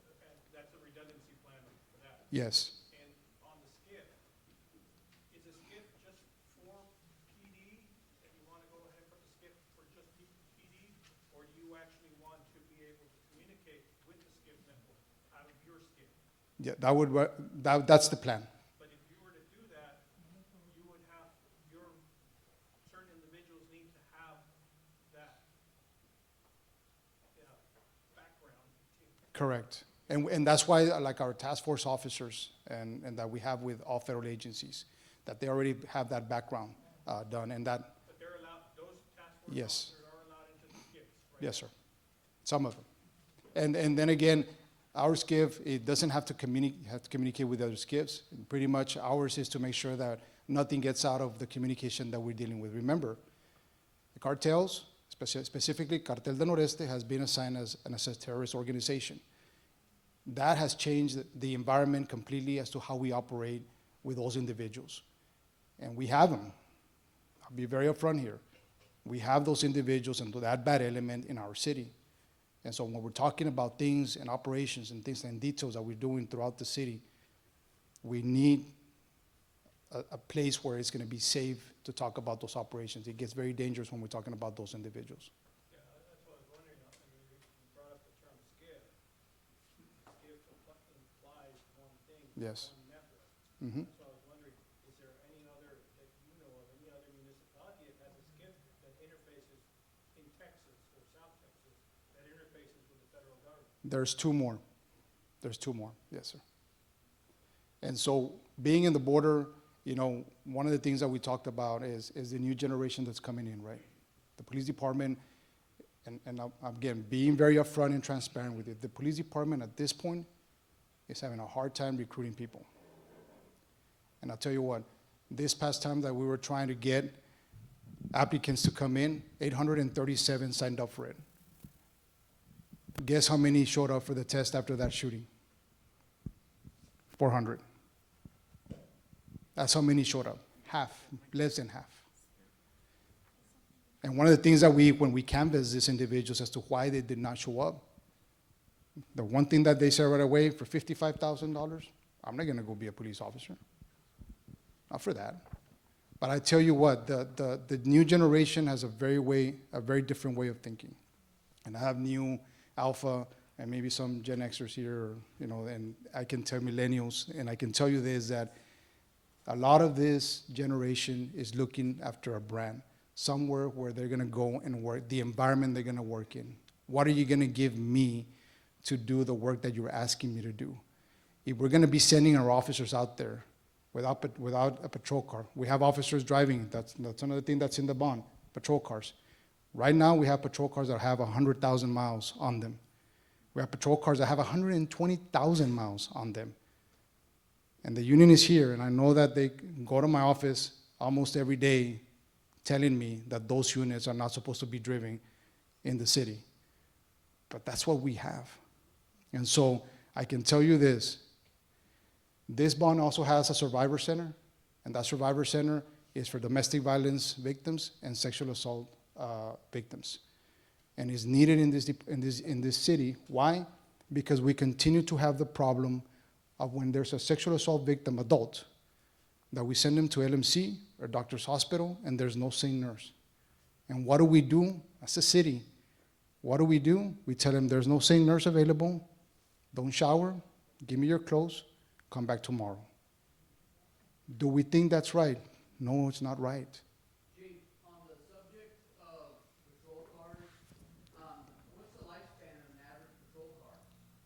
And that's a redundancy plan for that. Yes. And on the SCIF, is the SCIF just for PD, and you want to go ahead and put the SCIF for just PD? Or do you actually want to be able to communicate with the SCIF network out of your SCIF? Yeah, that's the plan. But if you were to do that, you would have, certain individuals need to have that background too. Correct. And that's why, like our task force officers and that we have with all federal agencies, that they already have that background done and that, But they're allowed, those task force yes, officers are allowed into the SCIFs, right? yes, sir. Some of them. And then again, our SCIF, it doesn't have to communicate with other SCIFs. Pretty much ours is to make sure that nothing gets out of the communication that we're dealing with. Remember, the cartels, specifically Cartel del Noreste, has been assigned as a terrorist organization. That has changed the environment completely as to how we operate with those individuals. And we have them. I'll be very upfront here. We have those individuals and that bad element in our city. And so when we're talking about things and operations and things and details that we're doing throughout the city, we need a place where it's going to be safe to talk about those operations. It gets very dangerous when we're talking about those individuals. Yeah, that's what I was wondering. I mean, you brought up the term SCIF. SCIF implies one thing, Yes. one network. Mhm. That's why I was wondering, is there any other, that you know of, any other municipality that has a SCIF that interfaces in Texas or South Texas, that interfaces with the federal government? There's two more. There's two more, yes, sir. And so being in the border, one of the things that we talked about is the new generation that's coming in, right? The police department, and again, being very upfront and transparent with it, the police department at this point is having a hard time recruiting people. And I'll tell you what, this past time that we were trying to get applicants to come in, 837 signed up for it. Guess how many showed up for the test after that shooting? 400. That's how many showed up. Half, less than half. And one of the things that when we canvassed these individuals as to why they did not show up, the one thing that they said right away, for $55,000, I'm not going to go be a police officer. Not for that. But I tell you what, the new generation has a very different way of thinking. And I have new Alpha and maybe some Gen Xers here, and I can tell millennials, and I can tell you this, that a lot of this generation is looking after a brand, somewhere where they're going to go and work, the environment they're going to work in. What are you going to give me to do the work that you're asking me to do? If we're going to be sending our officers out there without a patrol car, we have officers driving. That's another thing that's in the bond, patrol cars. Right now, we have patrol cars that have 100,000 miles on them. We have patrol cars that have 120,000 miles on them. And the union is here, and I know that they go to my office almost every day telling me that those units are not supposed to be driven in the city. But that's what we have. And so I can tell you this bond also has a survivor center, and that survivor center is for domestic violence victims and sexual assault victims. And is needed in this city. Why? Because we continue to have the problem of when there's a sexual assault victim, adult, that we send them to LMC or doctor's hospital, and there's no sane nurse. And what do we do as a city? What do? We tell them there's no sane nurse available, don't shower, give me your clothes, come back tomorrow. Do we think that's right? No, it's not right. Chief, on the subject of patrol cars, what's the lifespan of an average patrol car?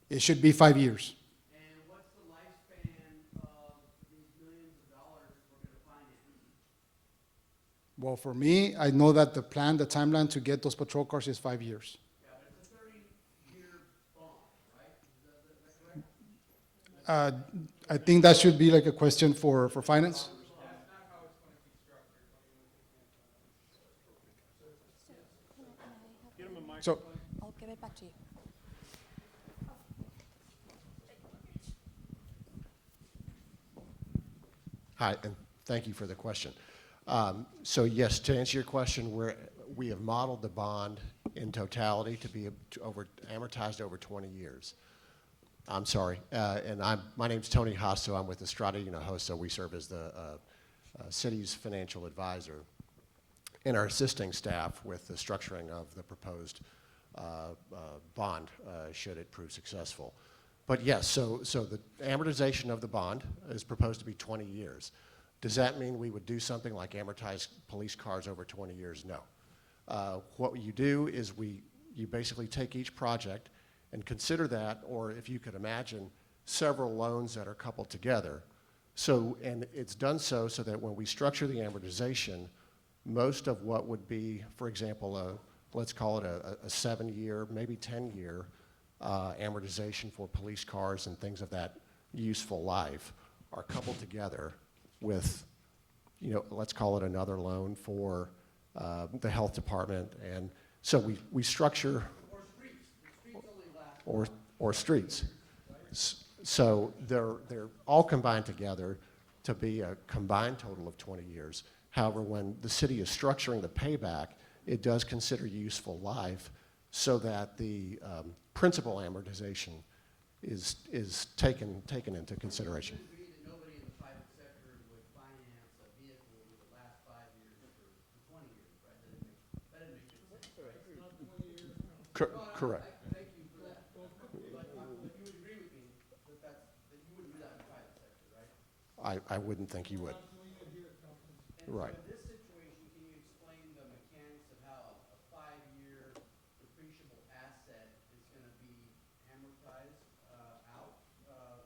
It should be 5 years. And what's the lifespan of these millions of dollars we're gonna finance? Well, for me, I know that the timeline to get those patrol cars is 5 years. Yeah, but it's a 30-year bond, right? Is that correct? I think that should be like a question for finance. So, I'll give it back to you. Hi, and thank you for the question. So yes, to answer your question, we have modeled the bond in totality to be amortized over 20 years. I'm sorry, and my name's Tony Hosto. I'm with Estrada Hinojosa. We serve as the city's financial advisor and are assisting staff with the structuring of the proposed bond should it prove successful. But yes, so the amortization of the bond is proposed to be 20 years. Does that mean we would do something like amortize police cars over 20 years? No. What you do is you basically take each project and consider that, or if you could imagine, several loans that are coupled together. So, and it's done so that when we structure the amortization, most of what would be, for example, let's call it a 7-year, maybe 10-year amortization for police cars and things of that useful life are coupled together with, let's call it another loan for the health department. And so we structure, or streets. So they're all combined together to be a combined total of 20 years. However, when the city is structuring the payback, it does consider useful life so that the principal amortization is taken into consideration. It would agree that nobody in the private sector would finance a vehicle that would last 5 years for 20 years, right? That didn't make good sense, right? It's not 20 years. Correct. Thank you for that. But you would agree with me that you wouldn't do that in the private sector, right? I wouldn't think you would. Right. In this situation, can you explain the mechanics of how a 5-year depreciable asset is going to be amortized out of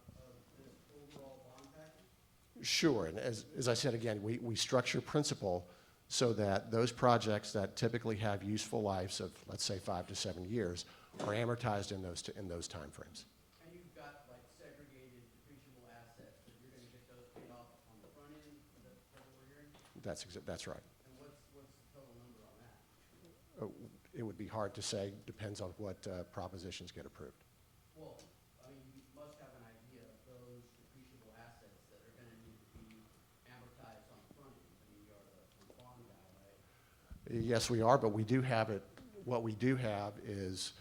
this overall bond package? Sure, and as I said again, we structure principal so that those projects that typically have useful lives of, let's say, 5 to 7 years are amortized in those timeframes. And you've got like segregated depreciable assets that you're going to get those paid off on the front end. Is that what we're hearing? That's right. And what's the total number on that? It would be hard to say, depends on what propositions get approved. Well, I mean, you must have an idea of those depreciable assets that are going to need to be amortized on the front end. I mean, you are the bond guy, right? Yes, we are, but we do have it. What we do have is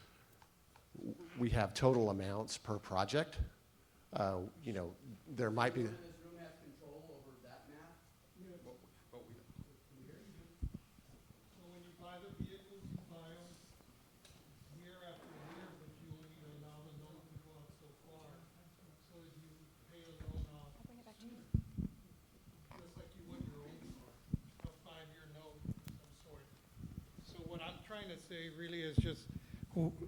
we have total amounts per project. There might be. Does this room have control over that math? So when you buy the vehicles, you buy them year after year, but you only allow the loan to go out so far. So as you pay a loan off, just like you would your own car, a 5-year note of some sort. So what I'm trying to say really is just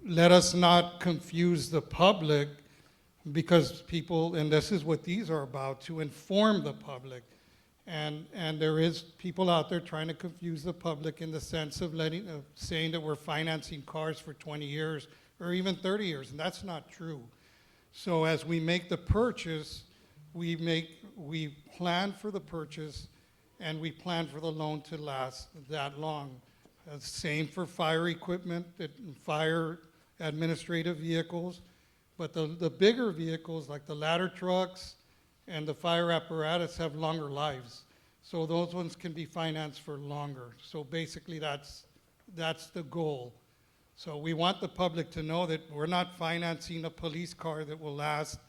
let us not confuse the public, because people, and this is what these are about, to inform the public. And there is people out there trying to confuse the public in the sense of saying that we're financing cars for 20 years or even 30 years, and that's not true. So as we make the purchase, we plan for the purchase, and we plan for the loan to last that long. Same for fire equipment, fire administrative vehicles, but the bigger vehicles like the ladder trucks and the fire apparatus have longer lives. So those ones can be financed for longer. So basically that's the goal. So we want the public to know that we're not financing a police car that will last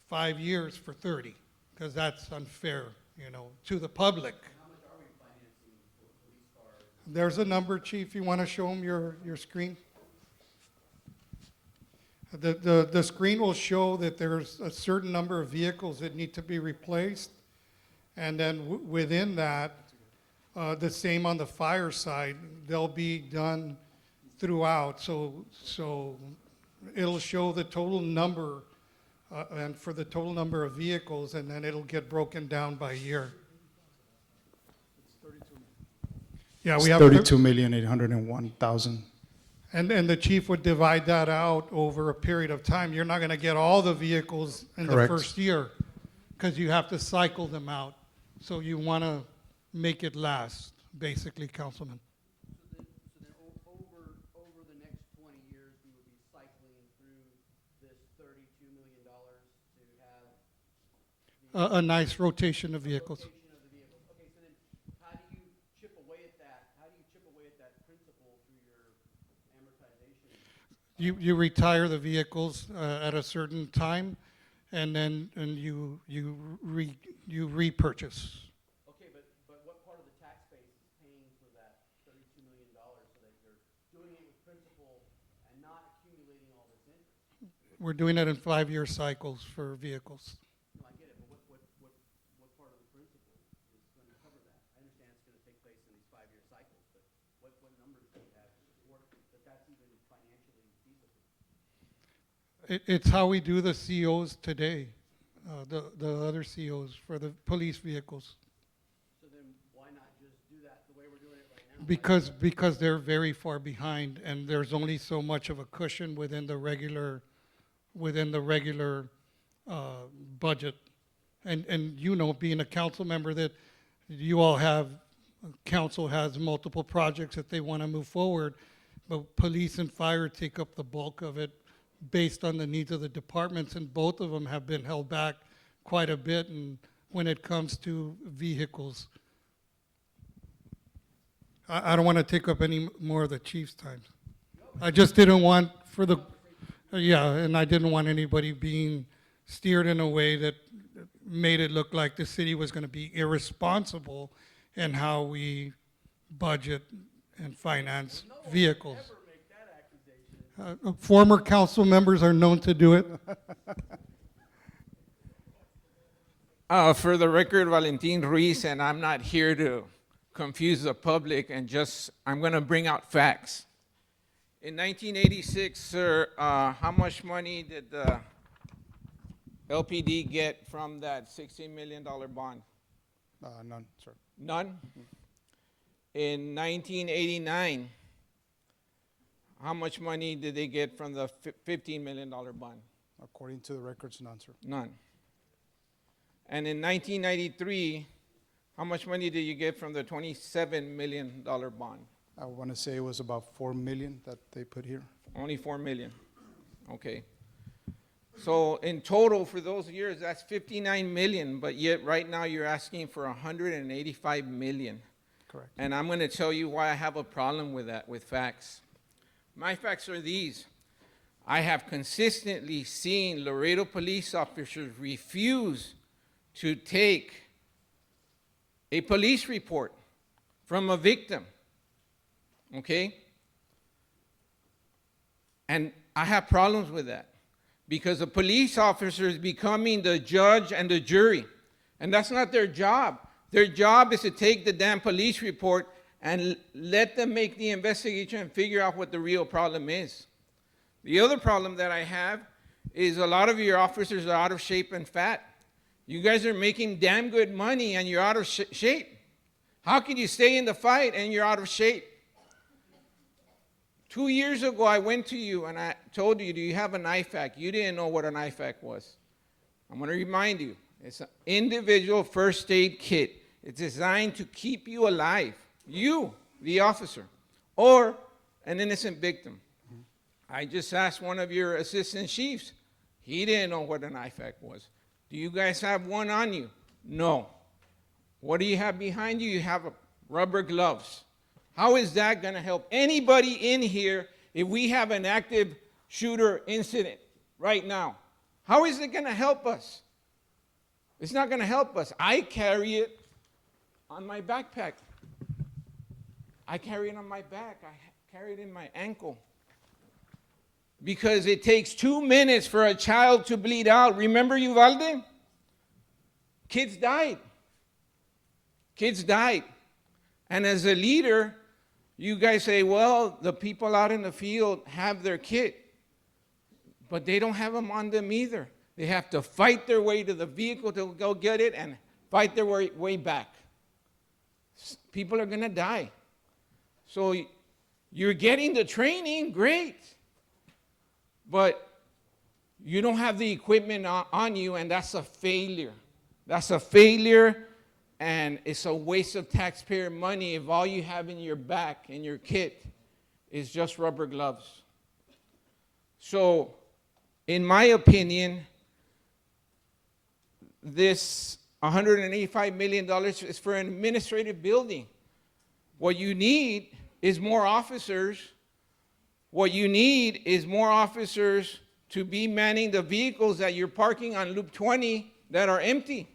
5 years for 30, because that's unfair, to the public. How much are we financing for police cars? There's a number, Chief. You want to show them your screen? The screen will show that there's a certain number of vehicles that need to be replaced. And then within that, the same on the fire side, they'll be done throughout. So it'll show the total number and for the total number of vehicles, and then it'll get broken down by year. Yeah, we have 32,801,000. And the chief would divide that out over a period of time. You're not going to get all the vehicles in Correct. the first year because you have to cycle them out. So you want to make it last, basically, Councilman. So then over the next 20 years, we would be cycling through this $32 million to have A nice rotation of vehicles. rotation of the vehicles. Okay, so then how do you chip away at that? How do you chip away at that principal through your amortization? You retire the vehicles at a certain time, and then you repurchase. Okay, but what part of the tax base is paying for that $32 million so that you're doing it with principal and not accumulating all this interest? We're doing it in 5-year cycles for vehicles. No, I get it, but what part of the principal is going to cover that? I understand it's going to take place in these 5-year cycles, but what numbers do you have to support that that's even financially feasible? It's how we do the COs today, the other COs for the police vehicles. So then why not just do that the way we're doing it right now? Because they're very far behind, and there's only so much of a cushion within the regular budget. And being a council member, that you all have, council has multiple projects that they want to move forward, but police and fire take up the bulk of it based on the needs of the departments, and both of them have been held back quite a bit and when it comes to vehicles. I don't want to take up any more of the chief's time. I just didn't want and I didn't want anybody being steered in a way that made it look like the city was going to be irresponsible in how we budget and finance vehicles. Former council members are known to do it. For the record, Valentin Ruiz, and I'm not here to confuse the public, and I'm going to bring out facts. In 1986, sir, how much money did the LPD get from that $16 million bond? None, sir. None? In 1989, how much money did they get from the $15 million bond? According to the records, none, sir. None. And in 1993, how much money did you get from the $27 million bond? I want to say it was about 4 million that they put here. Only 4 million. Okay. So in total for those years, that's 59 million, but yet right now you're asking for 185 million. Correct. And I'm going to tell you why I have a problem with that, with facts. My facts are these. I have consistently seen Laredo police officers refuse to take a police report from a victim. Okay? And I have problems with that because a police officer is becoming the judge and the jury. And that's not their job. Their job is to take the damn police report and let them make the investigation and figure out what the real problem is. The other problem that I have is a lot of your officers are out of shape and fat. You guys are making damn good money and you're out of shape. How can you stay in the fight and you're out of shape? 2 years ago, I went to you and I told you, do you have an IFAC? You didn't know what an IFAC was. I'm going to remind you. It's an individual first aid kit. It's designed to keep you alive, you, the officer, or an innocent victim. I just asked one of your assistant chiefs. He didn't know what an IFAC was. Do you guys have one on you? No. What do you have behind you? You have rubber gloves. How is that going to help anybody in here if we have an active shooter incident right now? How is it going to help us? It's not going to help us. I carry it on my backpack. I carry it on my back. I carry it in my ankle. Because it takes 2 minutes for a child to bleed out. Remember Uvalde? Kids died. Kids died. And as a leader, you guys say, well, the people out in the field have their kit. But they don't have them on them either. They have to fight their way to the vehicle to go get it and fight their way back. People are going to die. So you're getting the training, great. But you don't have the equipment on you, and that's a failure. That's a failure, and it's a waste of taxpayer money if all you have in your back, in your kit, is just rubber gloves. So, in my opinion, this $185 million is for an administrative building. What you need is more officers. What you need is more officers to be manning the vehicles that you're parking on Loop 20 that are empty.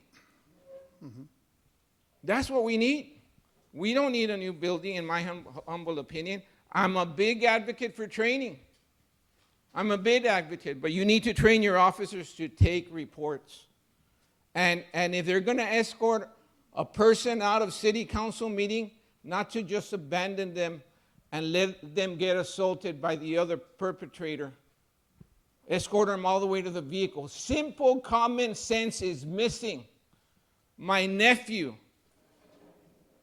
Mm-hmm. That's what we need. We don't need a new building, in my humble opinion. I'm a big advocate for training. I'm a big advocate, but you need to train your officers to take reports. And if they're going to escort a person out of city council meeting, not to just abandon them and let them get assaulted by the other perpetrator. Escort them all the way to the vehicle. Simple common sense is missing. My nephew,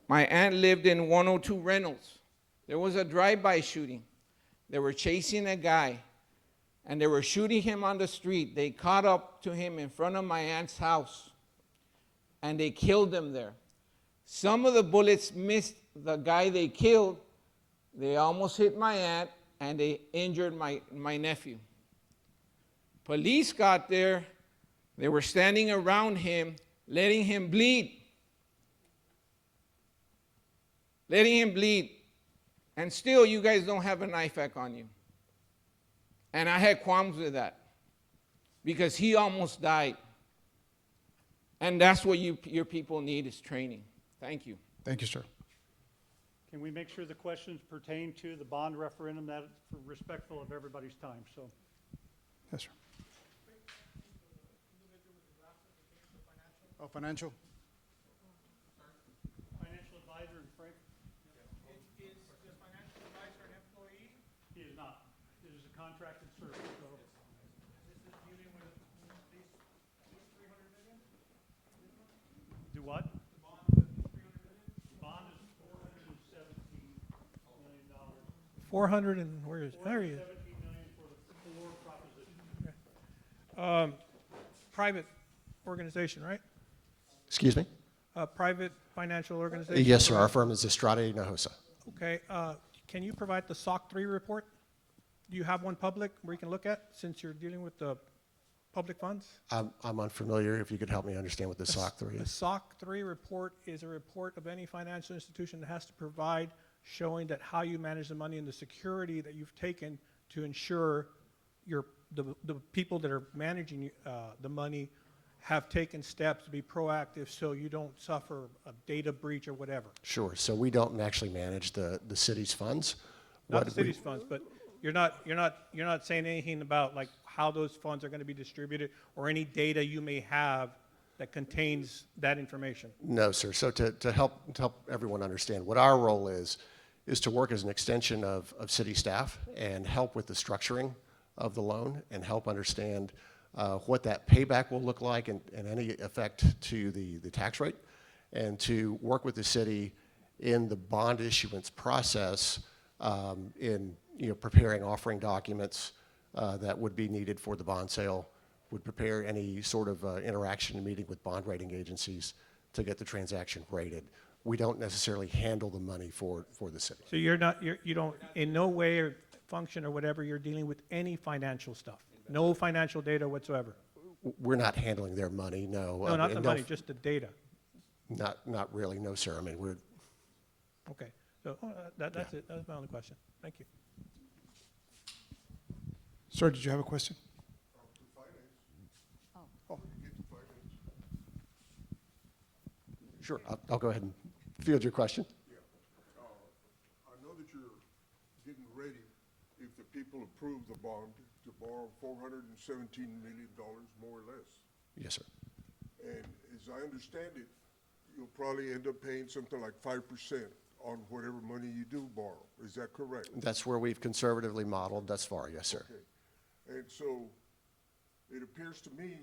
my aunt lived in 102 Reynolds. There was a drive-by shooting. They were chasing a guy, and they were shooting him on the street. They caught up to him in front of my aunt's house, and they killed him there. Some of the bullets missed the guy they killed. They almost hit my aunt, and they injured my nephew. Police got there. They were standing around him, letting him bleed. Letting him bleed. And still, you guys don't have an IFAC on you. And I had qualms with that, because he almost died. And that's what your people need, is training. Thank you. Thank you, sir. Can we make sure the questions pertain to the bond referendum, that is respectful of everybody's time? So, Yes, sir. Oh, financial? financial advisor and Frank? Is the financial advisor an employee? He is not. It is a contracted service. So This is dealing with these 300 million? do what? The bond is 300 million? The bond is $417 million. 400 and where is, there he is. $17 million for the 4 propositions. Private organization, right? Excuse me? Private financial organization? Yes, sir. Our firm is Estrada Hinojosa. Okay, can you provide the SOC 3 report? Do you have one public where you can look at, since you're dealing with the public funds? I'm unfamiliar. If you could help me understand what the SOC 3 The is. SOC 3 report is a report of any financial institution that has to provide showing that how you manage the money and the security that you've taken to ensure the people that are managing the money have taken steps to be proactive so you don't suffer a data breach or whatever. Sure. So we don't actually manage the city's funds. Not What the city's funds, but you're not saying anything about like how those funds are going to be distributed or any data you may have that contains that information. No, sir. So to help everyone understand, what our role is to work as an extension of city staff and help with the structuring of the loan and help understand what that payback will look like and any effect to the tax rate, and to work with the city in the bond issuance process in preparing offering documents that would be needed for the bond sale, would prepare any sort of interaction and meeting with bond rating agencies to get the transaction rated. We don't necessarily handle the money for the city. So you don't, in no way or function or whatever, you're dealing with any financial stuff? No financial data whatsoever? We're not handling their money, no. No, not and the money, just the data. Not really, no, sir. I mean, we're, Okay, so that's it, that was my only question. Thank you. Sir, did you have a question? sure, I'll go ahead and field your question. I know that you're getting ready, if the people approve the bond, to borrow $417 million, more or less. Yes, sir. And as I understand it, you'll probably end up paying something like 5% on whatever money you do borrow. Is that correct? That's where we've conservatively modeled thus far, yes, sir. Okay. And so it appears to me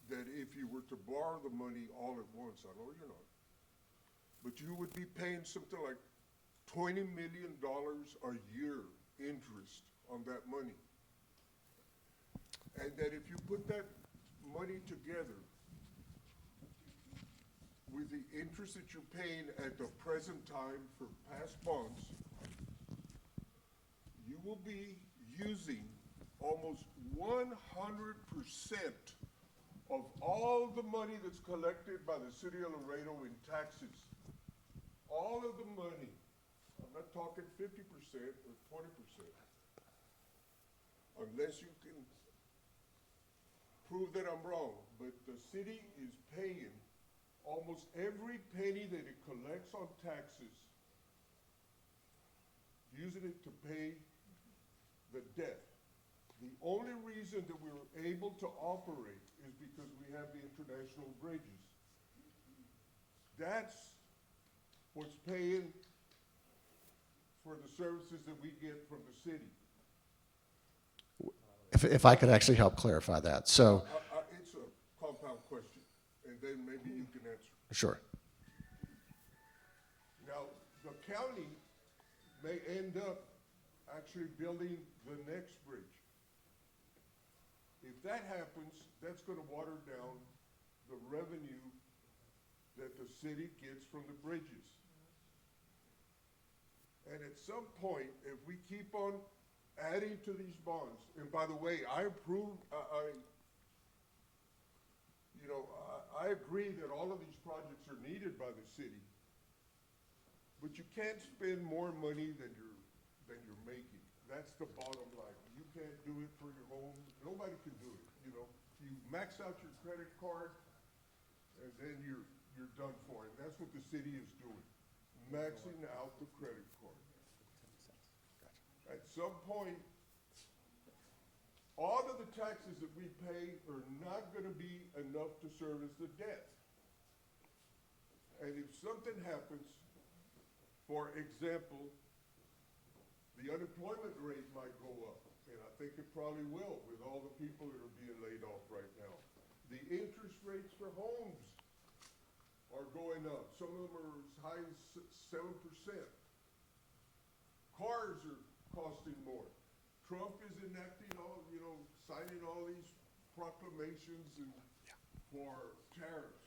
that if you were to borrow the money all at once, I know you're not, but you would be paying something like $20 million a year interest on that money. And that if you put that money together with the interest that you're paying at the present time for past bonds, you will be using almost 100% of all the money that's collected by the city of Laredo in taxes. All of the money. I'm not talking 50% or 20%. Unless you can prove that I'm wrong, but the city is paying almost every penny that it collects on taxes, using it to pay the debt. The only reason that we were able to operate is because we have the international bridges. That's what's paying for the services that we get from the city. If I could actually help clarify that. So, It's a compound question, and then maybe you can answer. sure. Now, the county may end up actually building the next bridge. If that happens, that's gonna water down the revenue that the city gets from the bridges. And at some point, if we keep on adding to these bonds, and by the way, I approve, I agree that all of these projects are needed by the city, but you can't spend more money than you're making. That's the bottom line. You can't do it for your home. Nobody can do it, you know. You max out your credit card, and then you're done for it. That's what the city is doing, maxing out the credit card. At some point, all of the taxes that we pay are not gonna be enough to service the debt. And if something happens, for example, the unemployment rate might go up, and I think it probably will with all the people that are being laid off right now. The interest rates for homes are going up. Some of them are as high as 7%. Cars are costing more. Trump is enacting signing all these proclamations for tariffs.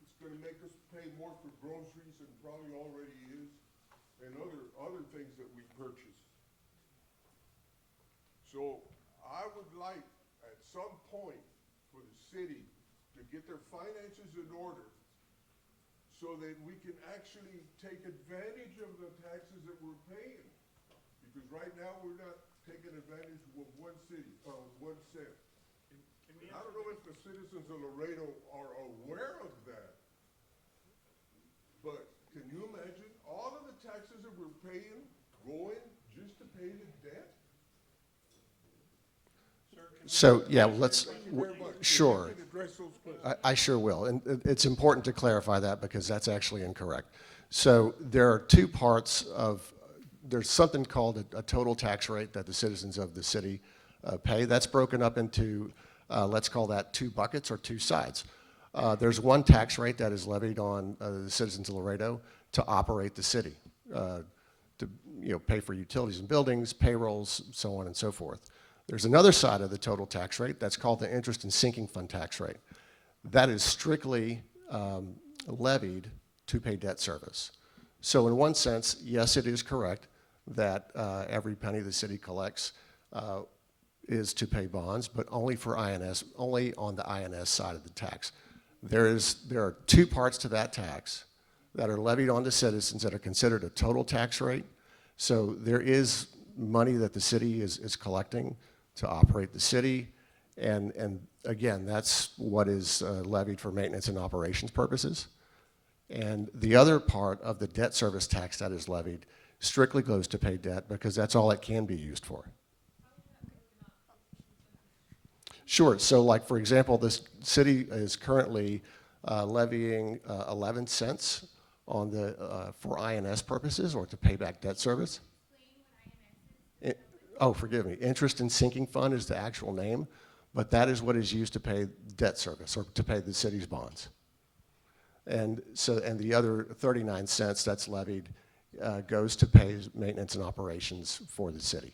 It's gonna make us pay more for groceries and probably already is, and other things that we purchase. So I would like, at some point, for the city to get their finances in order so that we can actually take advantage of the taxes that we're paying. Because right now, we're not taking advantage of 1 cent. I don't know if the citizens of Laredo are aware of that, but can you imagine all of the taxes that we're paying going just to pay the debt? So, yeah, let's, Thank you very much. sure. If you can address those questions. I sure will, and it's important to clarify that because that's actually incorrect. So there are two parts of, there's something called a total tax rate that the citizens of the city pay. That's broken up into, let's call that 2 buckets or 2 sides. There's one tax rate that is levied on the citizens of Laredo to operate the city, to pay for utilities and buildings, payrolls, so on and so forth. There's another side of the total tax rate that's called the interest and sinking fund tax rate. That is strictly levied to pay debt service. So in one sense, yes, it is correct that every penny the city collects is to pay bonds, but only for INS, only on the INS side of the tax. There are two parts to that tax that are levied on the citizens that are considered a total tax rate. So there is money that the city is collecting to operate the city, and again, that's what is levied for maintenance and operations purposes. And the other part of the debt service tax that is levied strictly goes to pay debt because that's all it can be used for. Sure, so like for example, this city is currently levying 11 cents on the, for INS purposes or to pay back debt service. Oh, forgive me, interest and sinking fund is the actual name, but that is what is used to pay debt service or to pay the city's bonds. And so, and the other 39 cents that's levied goes to pay maintenance and operations for the city.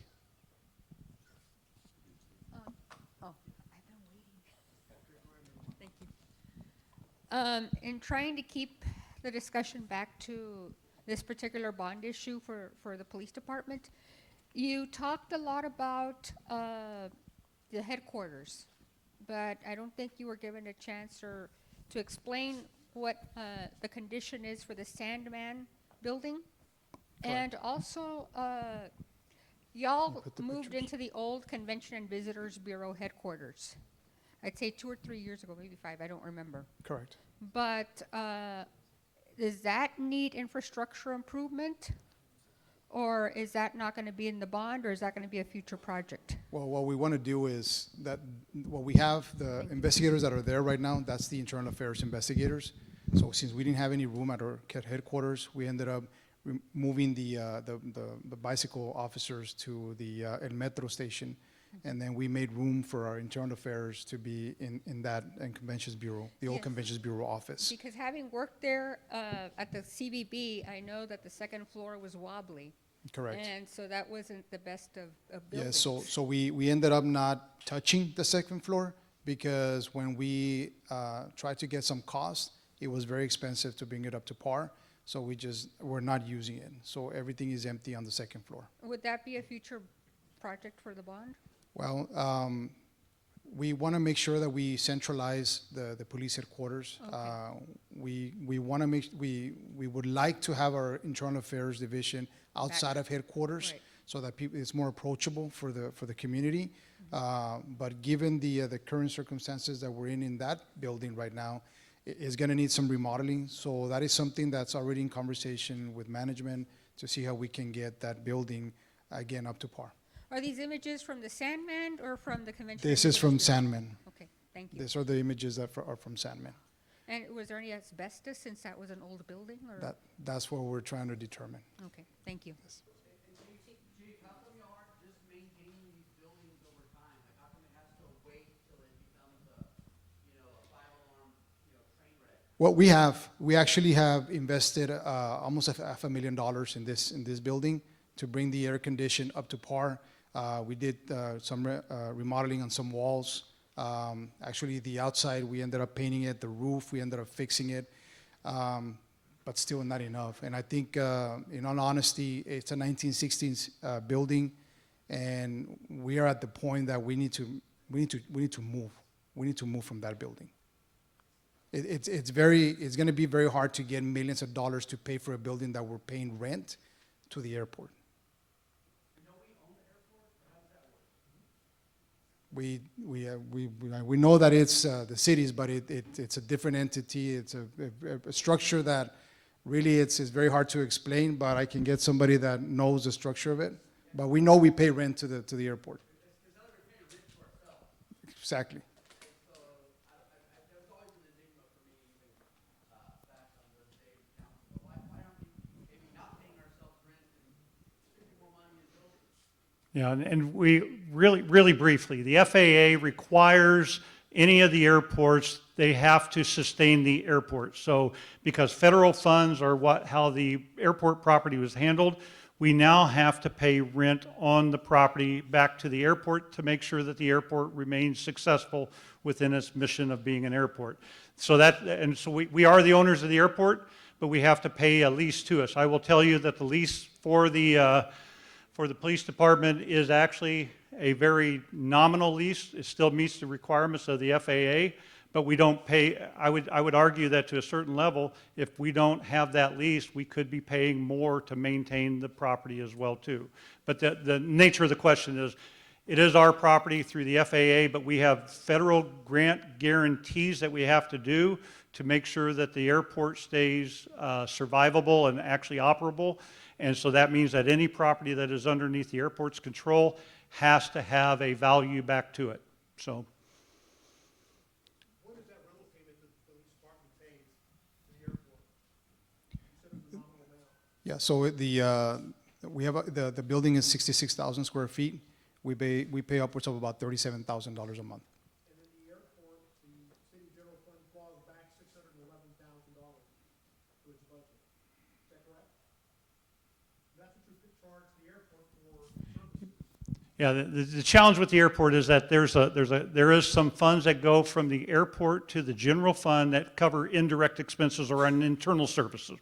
In trying to keep the discussion back to this particular bond issue for the police department, you talked a lot about the headquarters, but I don't think you were given a chance to explain what the condition is for the Sandman building. And also, y'all moved into the old Convention and Visitors Bureau headquarters. I'd say 2 or 3 years ago, maybe 5, I don't remember. Correct. But does that need infrastructure improvement? Or is that not going to be in the bond, or is that going to be a future project? Well, what we want to do is that, well, we have the investigators that are there right now, that's the internal affairs investigators. So since we didn't have any room at our headquarters, we ended up moving the bicycle officers to the El Metro station. And then we made room for our internal affairs to be in that and Conventions Bureau, the old Conventions Bureau office. Because having worked there at the CVB, I know that the second floor was wobbly. Correct. And so that wasn't the best of buildings. Yeah, so we ended up not touching the second floor because when we tried to get some cost, it was very expensive to bring it up to par. So we're not using it. So everything is empty on the second floor. Would that be a future project for the bond? Well, we want to make sure that we centralize the police headquarters. Okay. We want to we would like to have our internal affairs division outside of headquarters, right, so that it's more approachable for the community. But given the current circumstances that we're in that building right now, it's going to need some remodeling. So that is something that's already in conversation with management to see how we can get that building again up to par. Are these images from the Sandman or from the Convention? This is from Sandman. Okay, thank you. These are the images that are from Sandman. And was there any asbestos since that was an old building? Or? That's what we're trying to determine. Okay, thank you. Chief, how come y'all aren't just maintaining these buildings over time? Like, how come it has to wait till it becomes a five-alarm, train wreck? What we actually have invested almost $500,000 in this building to bring the air condition up to par. We did some remodeling on some walls. Actually, the outside, we ended up painting it. The roof, we ended up fixing it, but still not enough. And I think, in all honesty, it's a 1960s building, and we are at the point that we need to move. We need to move from that building. It's going to be very hard to get millions of dollars to pay for a building that we're paying rent to the airport. We know that it's the city's, but it's a different entity. It's a structure that really it's very hard to explain. But I can get somebody that knows the structure of it. But we know we pay rent to the airport. Exactly. Yeah, and we really briefly, the FAA requires any of the airports, they have to sustain the airport. So because federal funds are how the airport property was handled, we now have to pay rent on the property back to the airport to make sure that the airport remains successful within its mission of being an airport. So we are the owners of the airport, but we have to pay a lease to us. I will tell you that the lease for the police department is actually a very nominal lease. It still meets the requirements of the FAA, but we don't pay. I would argue that to a certain level, if we don't have that lease, we could be paying more to maintain the property as well too. But the nature of the question is, it is our property through the FAA, but we have federal grant guarantees that we have to do to make sure that the airport stays survivable and actually operable. And so that means that any property that is underneath the airport's control has to have a value back to it. So. What is that rental payment that the police department pays to the airport? You said it was a nominal amount. Yeah, so we have the building is 66,000 square feet. We pay upwards of about $37,000 a month. And then the airport, the city general fund claws back $611,000 to its budget. Is that correct? That's what you charge the airport for services. Yeah, the challenge with the airport is that there is some funds that go from the airport to the general fund that cover indirect expenses or on internal services.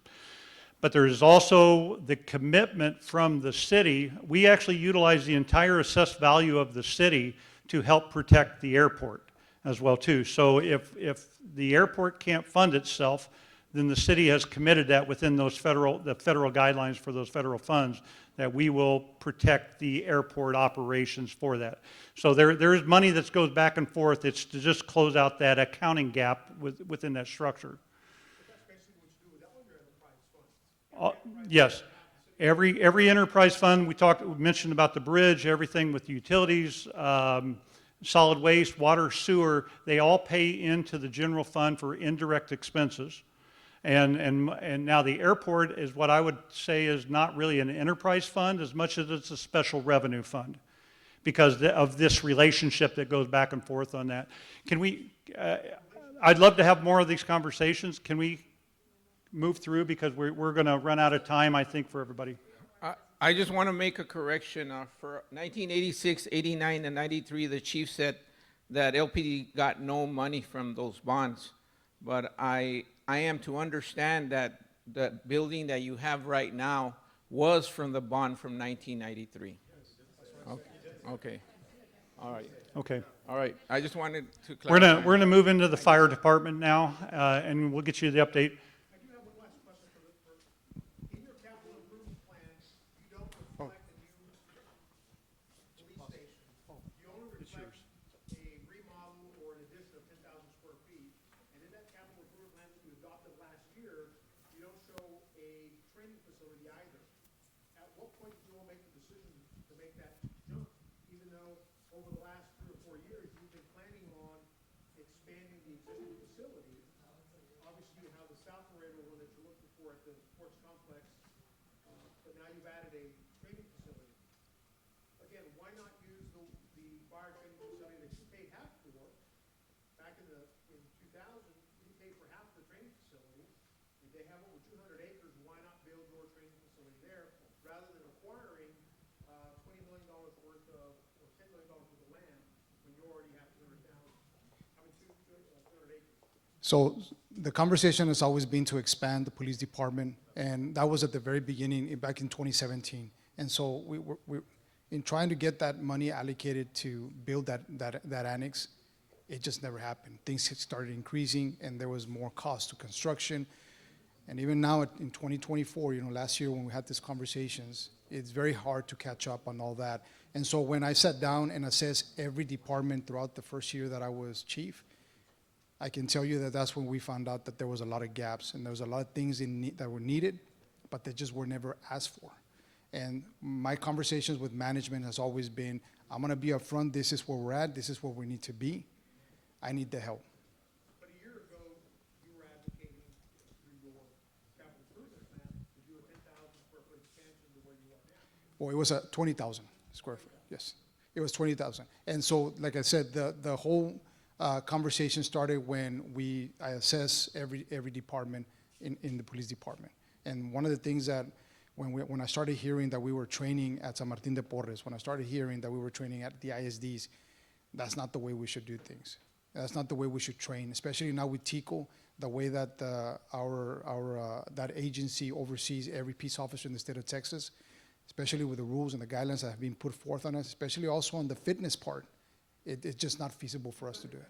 But there is also the commitment from the city. We actually utilize the entire assessed value of the city to help protect the airport as well too. So if the airport can't fund itself, then the city has committed that within the federal guidelines for those federal funds that we will protect the airport operations for that. So there is money that goes back and forth. It's to just close out that accounting gap within that structure. Yes, every enterprise fund, we mentioned about the bridge, everything with utilities, solid waste, water, sewer, they all pay into the general fund for indirect expenses. And now the airport is what I would say is not really an enterprise fund as much as it's a special revenue fund because of this relationship that goes back and forth on that. Can we, I'd love to have more of these conversations. Can we move through because we're going to run out of time, I think, for everybody. I just want to make a correction. For 1986, 89, and 93, the chief said that LPD got no money from those bonds. But I am to understand that the building that you have right now was from the bond from 1993. Okay. All right. Okay. All right. I just wanted to clarify. We're gonna move into the fire department now, and we'll get you the update. In your capital improvement plans, you don't reflect a new police station. You only reflect a remodel or an addition of 10,000 square feet. And in that capital improvement plan that you adopted last year, you don't show a training facility either. At what point did you all make the decision to make that jump? Even though over the last 3 or 4 years, you've been planning on expanding the existing facility. Obviously, you have the South Laredo one that you're looking for at the sports complex, but now you've added a training facility. Again, why not use the fire training facility that you paid half for? Back in 2000, you paid for half the training facility. If they have over 200 acres, why not build your training facility there rather than acquiring $20 million worth of, or $10 million worth of land when you already have 200,000? I mean, 200 acres. So the conversation has always been to expand the police department, and that was at the very beginning, back in 2017. And so we in trying to get that money allocated to build that annex, it just never happened. Things had started increasing, and there was more cost to construction. And even now in 2024, last year when we had these conversations, it's very hard to catch up on all that. And so when I sat down and assessed every department throughout the first year that I was chief, I can tell you that that's when we found out that there was a lot of gaps and there was a lot of things that were needed, but they just were never asked for. And my conversations with management has always been, I'm gonna be upfront, this is where we're at, this is where we need to be. I need the help. But a year ago, you were advocating through your capital improvement plan to do a 10,000 square foot expansion to where you are now. Well, it was a 20,000 square foot, yes. It was 20,000. And so, like I said, the whole conversation started when I assess every department in the police department. And one of the things that when I started hearing that we were training at San Martin de Porres, when I started hearing that we were training at the ISDs, that's not the way we should do things. That's not the way we should train, especially now with TICO, the way that that agency oversees every peace officer in the state of Texas, especially with the rules and the guidelines that have been put forth on us, especially also on the fitness part. It's just not feasible for us to do it.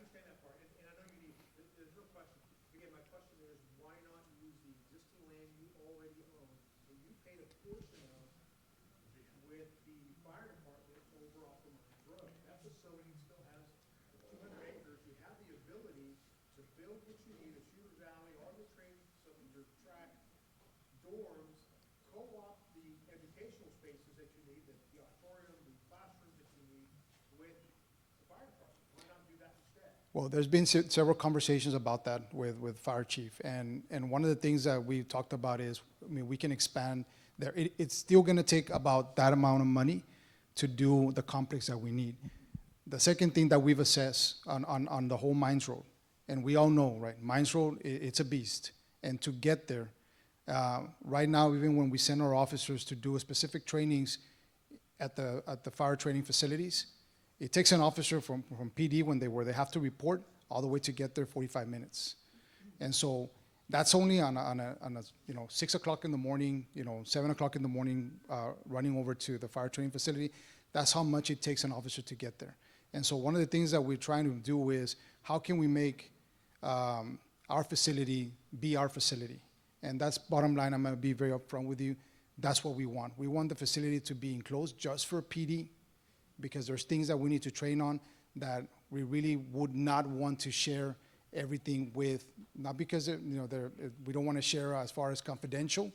Well, there's been several conversations about that with Fire Chief, and one of the things that we talked about is, I mean, we can expand there. It's still gonna take about that amount of money to do the complex that we need. The second thing that we've assessed on the whole Mines Road, and we all know, right, Mines Road, it's a beast, and to get there, right now, even when we send our officers to do specific trainings at the fire training facilities, it takes an officer from PD where they have to report all the way to get there 45 minutes. And so that's only on a 6 o'clock in the morning, 7 o'clock in the morning, running over to the fire training facility. That's how much it takes an officer to get there. And so one of the things that we're trying to do is, how can we make our facility be our facility? And that's bottom line. I'm gonna be very upfront with you. That's what we want. We want the facility to be enclosed just for PD, because there's things that we need to train on that we really would not want to share everything with, not because we don't want to share as far as confidential,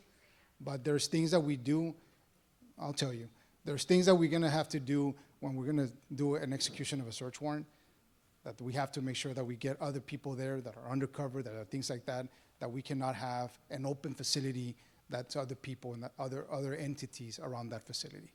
but there's things that we do. I'll tell you, there's things that we're going to have to do when we're going to do an execution of a search warrant, that we have to make sure that we get other people there that are undercover, that are things like that, that we cannot have an open facility that's other people and other entities around that facility.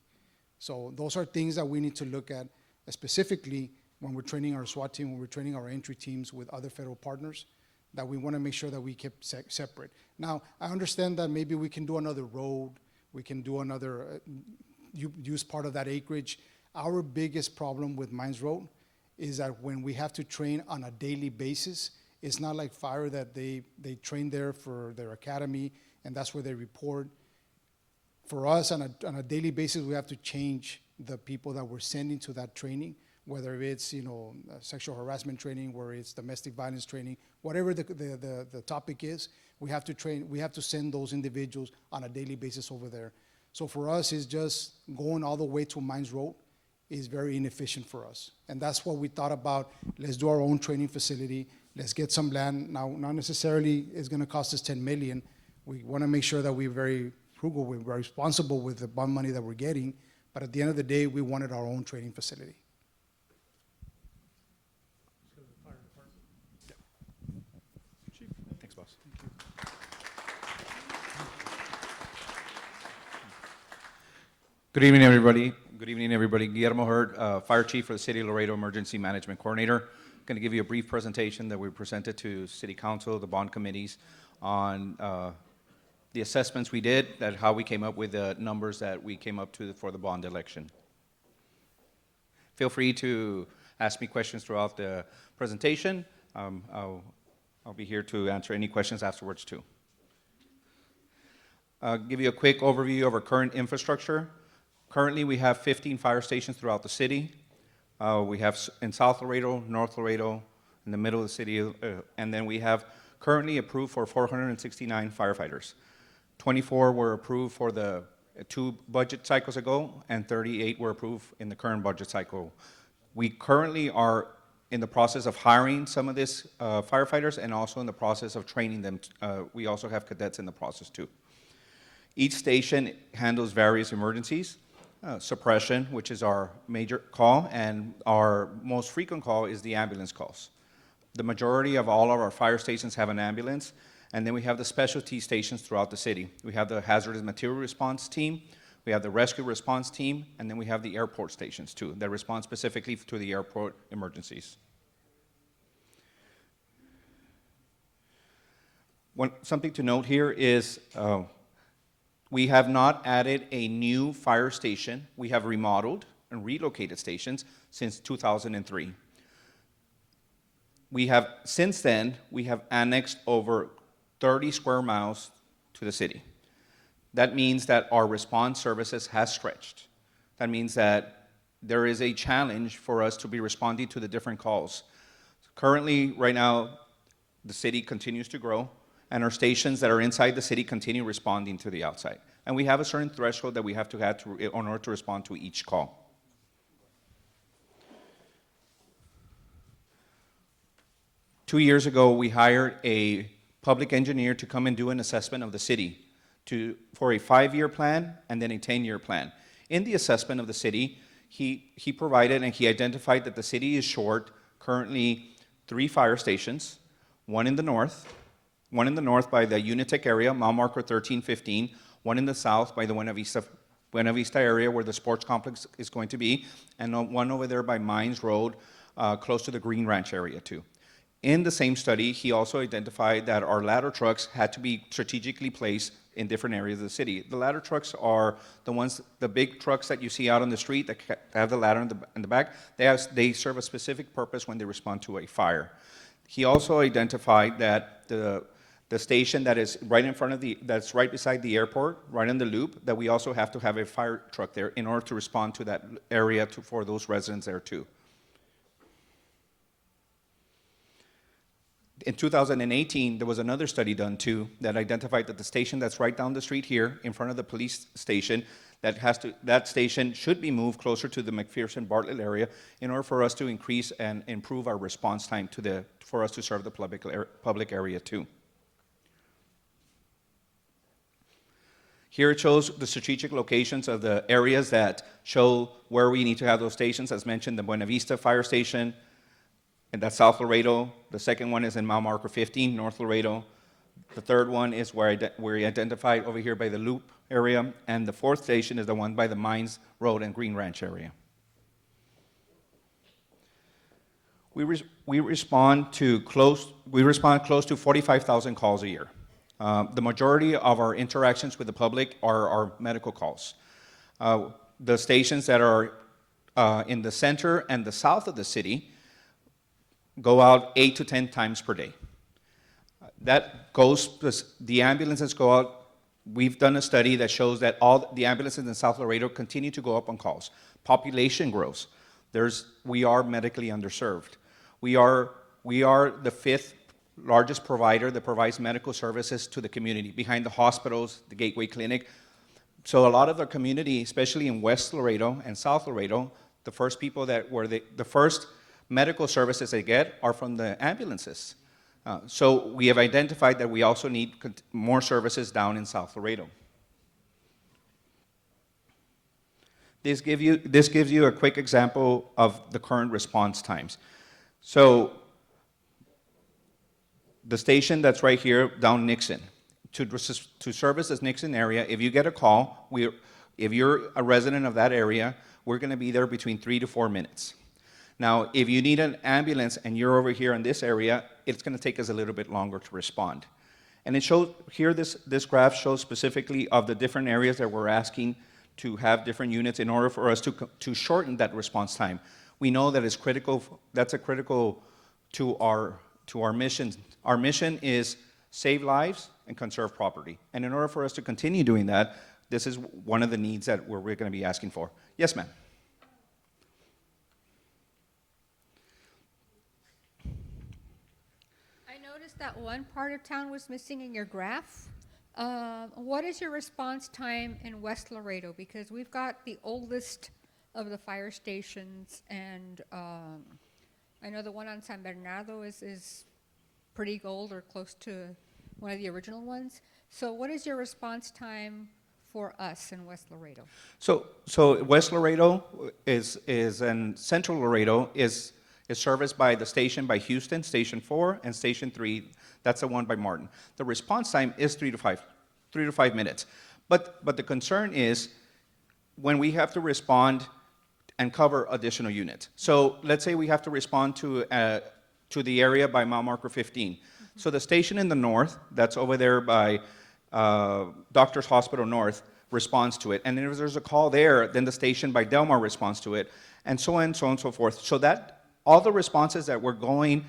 So those are things that we need to look at, specifically when we're training our SWAT team, when we're training our entry teams with other federal partners, that we want to make sure that we keep separate. Now, I understand that maybe we can do another road, we can do another, use part of that acreage. Our biggest problem with Mines Road is that when we have to train on a daily basis, it's not like fire that they train there for their academy, and that's where they report. For us, on a daily basis, we have to change the people that we're sending to that training, whether it's sexual harassment training, whether it's domestic violence training, whatever the topic is, we have to train. We have to send those individuals on a daily basis over there. So for us, it's just going all the way to Mines Road is very inefficient for us, and that's what we thought about. Let's do our own training facility. Let's get some land. Now, not necessarily it's going to cost us $10 million. We want to make sure that we're very frugal, we're very responsible with the bond money that we're getting, but at the end of the day, we wanted our own training facility. Thanks, boss. Good evening, everybody. Good evening, everybody. Guillermo Hurd, Fire Chief for the City of Laredo Emergency Management Coordinator. I'm going to give you a brief presentation that we presented to City Council, the bond committees, on the assessments we did, that how we came up with the numbers that we came up to for the bond election. Feel free to ask me questions throughout the presentation. I'll be here to answer any questions afterwards too. I'll give you a quick overview of our current infrastructure. Currently, we have 15 fire stations throughout the city. We have in South Laredo, North Laredo, in the middle of the city, and then we have currently approved for 469 firefighters. 24 were approved for the 2 budget cycles ago, and 38 were approved in the current budget cycle. We currently are in the process of hiring some of these firefighters, and also in the process of training them. We also have cadets in the process too. Each station handles various emergencies. Suppression, which is our major call, and our most frequent call is the ambulance calls. The majority of all of our fire stations have an ambulance, and then we have the specialty stations throughout the city. We have the hazardous material response team, we have the rescue response team, and then we have the airport stations too, that respond specifically to the airport emergencies. Something to note here is We have not added a new fire station. We have remodeled and relocated stations since 2003. Since then, we have annexed over 30 square miles to the city. That means that our response services has stretched. That means that there is a challenge for us to be responding to the different calls. Currently, right now, the city continues to grow, and our stations that are inside the city continue responding to the outside. And we have a certain threshold that we have to have in order to respond to each call. Two years ago, we hired a public engineer to come and do an assessment of the city for a 5-year plan and then a 10-year plan. In the assessment of the city, he provided and he identified that the city is short currently 3 fire stations, one in the north by the Unitec area, mile marker 1315, one in the south by the Buena Vista area where the sports complex is going to be, and one over there by Mines Road, close to the Green Ranch area too. In the same study, he also identified that our ladder trucks had to be strategically placed in different areas of the city. The ladder trucks are the big trucks that you see out on the street that have the ladder in the back. They serve a specific purpose when they respond to a fire. He also identified that the station that is right in front of that's right beside the airport, right in the loop, that we also have to have a fire truck there in order to respond to that area for those residents there too. In 2018, there was another study done too that identified that the station that's right down the street here in front of the police station, that station should be moved closer to the McPherson-Bartlett area in order for us to increase and improve our response time for us to serve the public area too. Here it shows the strategic locations of the areas that show where we need to have those stations. As mentioned, the Buena Vista Fire Station, and that's South Laredo. The second one is in mile marker 15, North Laredo. The third one is where we identified over here by the Loop area. And the fourth station is the one by the Mines Road and Green Ranch area. We respond close to 45,000 calls a year. The majority of our interactions with the public are our medical calls. The stations that are in the center and the south of the city go out 8 to 10 times per day. The ambulances go out. We've done a study that shows that all the ambulances in South Laredo continue to go up on calls. Population grows. We are medically underserved. We are the 5th largest provider that provides medical services to the community, behind the hospitals, the Gateway Clinic. So a lot of the community, especially in West Laredo and South Laredo, the first medical services they get are from the ambulances. So we have identified that we also need more services down in South Laredo. This gives you a quick example of the current response times. So the station that's right here down Nixon, to service this Nixon area, if you get a call, if you're a resident of that area, we're going to be there between 3 to 4 minutes. Now, if you need an ambulance and you're over here in this area, it's going to take us a little bit longer to respond. And it shows here, this graph shows specifically of the different areas that we're asking to have different units in order for us to shorten that response time. We know that it's critical. That's critical to our mission. Our mission is save lives and conserve property. And in order for us to continue doing that, this is one of the needs that we're going to be asking for. Yes, ma'am. That one part of town was missing in your graph. What is your response time in West Laredo? Because we've got the oldest of the fire stations, and I know the one on San Bernardo is pretty old or close to one of the original ones. So what is your response time for us in West Laredo? So West Laredo and Central Laredo is serviced by the station by Houston, Station 4, and Station 3. That's the one by Martin. The response time is 3 to 5 minutes. But the concern is when we have to respond and cover additional units. So let's say we have to respond to the area by mile marker 15. So the station in the north, that's over there by Doctors Hospital North responds to it. And if there's a call there, then the station by Delmar responds to it, and so on, so on, and so forth. So that all the responses that we're going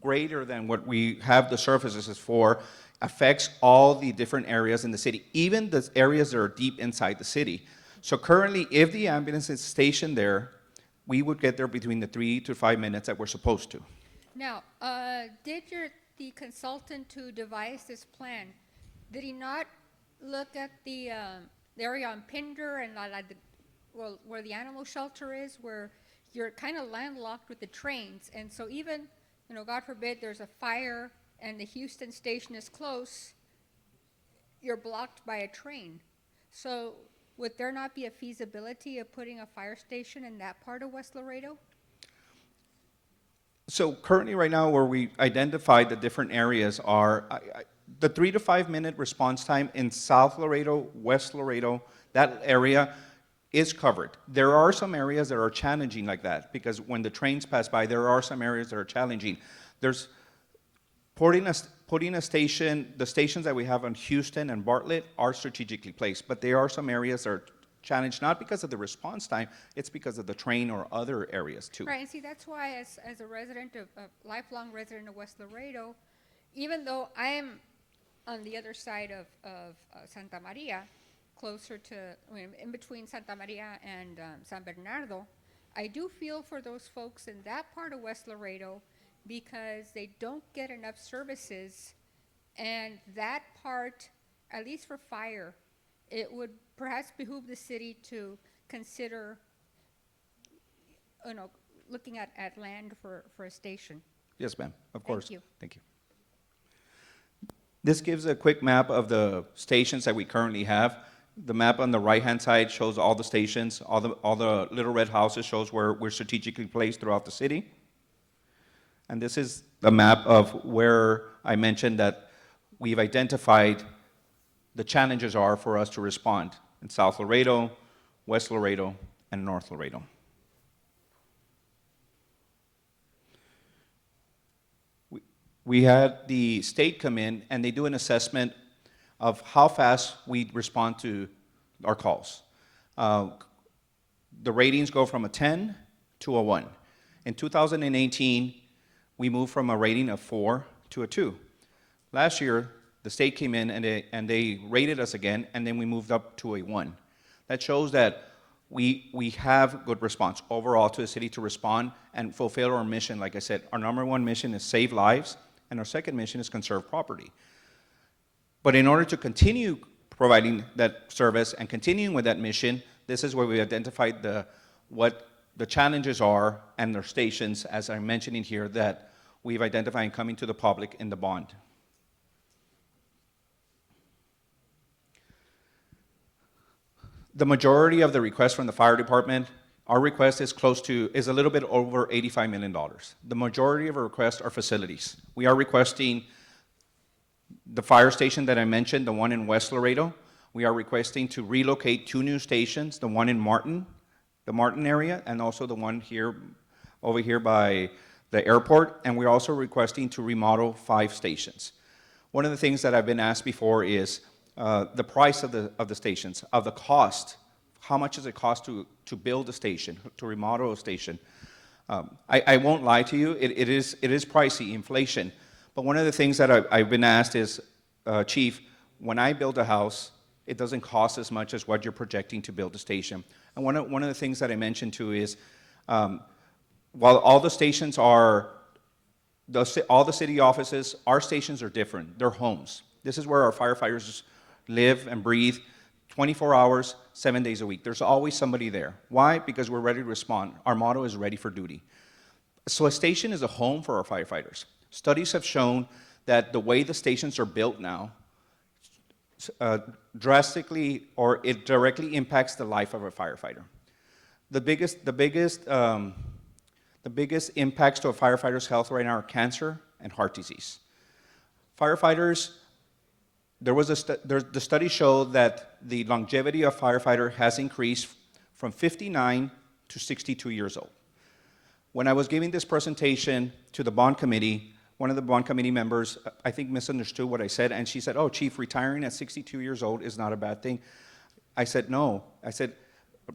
greater than what we have the services for affects all the different areas in the city, even the areas that are deep inside the city. So currently, if the ambulance is stationed there, we would get there between the 3 to 5 minutes that we're supposed to. Now, did the consultant who devised this plan, did he not look at the area on Pinder and where the animal shelter is, where you're kind of landlocked with the trains, and so even, God forbid, there's a fire and the Houston station is close, you're blocked by a train. So would there not be a feasibility of putting a fire station in that part of West Laredo? So currently, right now, where we identified the different areas are the 3 to 5 minute response time in South Laredo, West Laredo, that area is covered. There are some areas that are challenging like that, because when the trains pass by, there are some areas that are challenging. There's putting a station, the stations that we have on Houston and Bartlett are strategically placed, but there are some areas that are challenged, not because of the response time, it's because of the train or other areas too. Right, and see, that's why as a resident a lifelong resident of West Laredo, even though I am on the other side of Santa Maria, closer to, in between Santa Maria and San Bernardo, I do feel for those folks in that part of West Laredo because they don't get enough services, and that part, at least for fire, it would perhaps behoove the city to consider, looking at land for a station. Yes, ma'am, of course. Thank you. Thank you. This gives a quick map of the stations that we currently have. The map on the right-hand side shows all the stations. All the little red houses shows where we're strategically placed throughout the city. And this is the map of where I mentioned that we've identified the challenges are for us to respond in South Laredo, West Laredo, and North Laredo. We had the state come in and they do an assessment of how fast we respond to our calls. The ratings go from a 10 to a 1. In 2018, we moved from a rating of 4 to a 2. Last year, the state came in and they rated us again, and then we moved up to a 1. That shows that we have good response overall to the city to respond and fulfill our mission. Like I said, our number one mission is save lives, and our second mission is conserve property. But in order to continue providing that service and continuing with that mission, this is where we identified what the challenges are and their stations, as I'm mentioning here, that we've identified coming to the public in the bond. The majority of the requests from the fire department, our request is a little bit over $85 million. The majority of our requests are facilities. We are requesting the fire station that I mentioned, the one in West Laredo. We are requesting to relocate 2 new stations, the one in Martin, the Martin area, and also the one over here by the airport. And we're also requesting to remodel 5 stations. One of the things that I've been asked before is the price of the stations, of the cost. How much does it cost to build a station, to remodel a station? I won't lie to you, it is pricey, inflation. But one of the things that I've been asked is, Chief, when I build a house, it doesn't cost as much as what you're projecting to build a station. And one of the things that I mentioned too is, while all the stations are, all the city offices, our stations are different. They're homes. This is where our firefighters live and breathe 24 hours, 7 days a week. There's always somebody there. Why? Because we're ready to respond. Our motto is ready for duty. So a station is a home for our firefighters. Studies have shown that the way the stations are built now drastically, or it directly impacts the life of a firefighter. The biggest impacts to a firefighter's health right now are cancer and heart disease. Firefighters, the study showed that the longevity of firefighter has increased from 59 to 62 years old. When I was giving this presentation to the bond committee, one of the bond committee members, I think, misunderstood what I said, and she said, "Oh, Chief, retiring at 62 years old is not a bad thing." I said, "No." I said,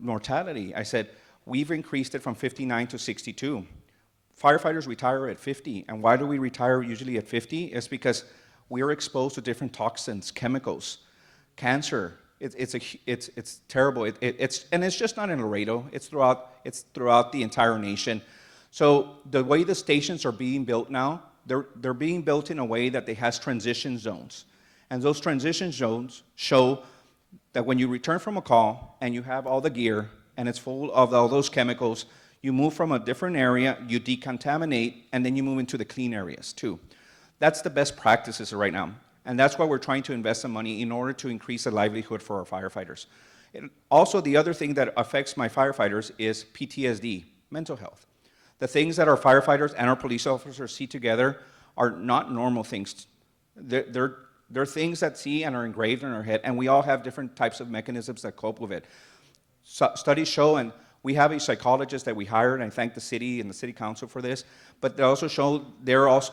"Mortality." I said, "We've increased it from 59 to 62. Firefighters retire at 50, and why do we retire usually at 50? It's because we are exposed to different toxins, chemicals, cancer. It's terrible. It's just not in Laredo. It's throughout the entire nation. So the way the stations are being built now, they're being built in a way that they has transition zones, and those transition zones show that when you return from a call and you have all the gear and it's full of all those chemicals, you move from a different area, you decontaminate, and then you move into the clean areas too. That's the best practices right now. And that's why we're trying to invest some money in order to increase the livelihood for our firefighters. Also, the other thing that affects my firefighters is PTSD, mental health. The things that our firefighters and our police officers see together are not normal things. They're things that see and are engraved in our head, and we all have different types of mechanisms that cope with it. Studies show, and we have a psychologist that we hired, and I thank the city and the city council for this, but they also show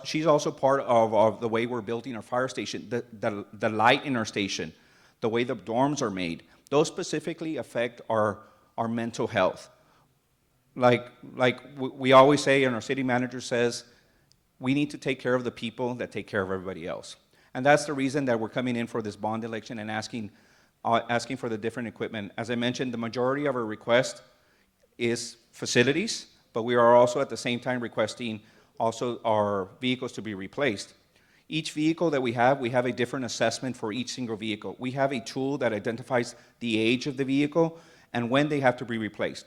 she's also part of the way we're building our fire station, the light in our station, the way the dorms are made. Those specifically affect our mental health. Like we always say, and our city manager says, we need to take care of the people that take care of everybody else. And that's the reason that we're coming in for this bond election and asking for the different equipment. As I mentioned, the majority of our request is facilities, but we are also at the same time requesting also our vehicles to be replaced. Each vehicle that we have a different assessment for each single vehicle. We have a tool that identifies the age of the vehicle and when they have to be replaced.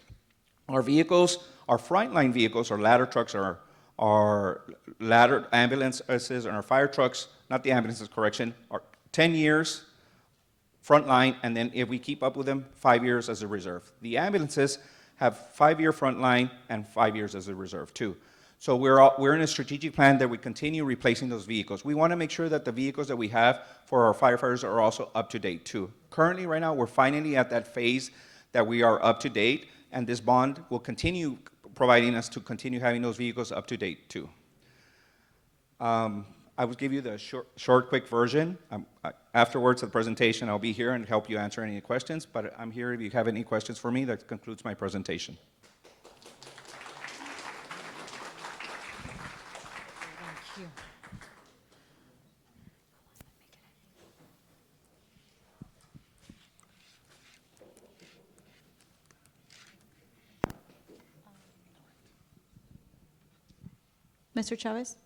Our vehicles, our frontline vehicles, our ladder trucks, our ladder ambulances, and our fire trucks, not the ambulances, correction, are 10 years frontline, and then if we keep up with them, 5 years as a reserve. The ambulances have 5-year frontline and 5 years as a reserve too. So we're in a strategic plan that we continue replacing those vehicles. We want to make sure that the vehicles that we have for our firefighters are also up to date too. Currently, right now, we're finally at that phase that we are up to date, and this bond will continue providing us to continue having those vehicles up to date too. I will give you the short, quick version. Afterwards of the presentation, I'll be here and help you answer any questions, but I'm here if you have any questions for me. That concludes my presentation. Thank you. Mr. Chavez?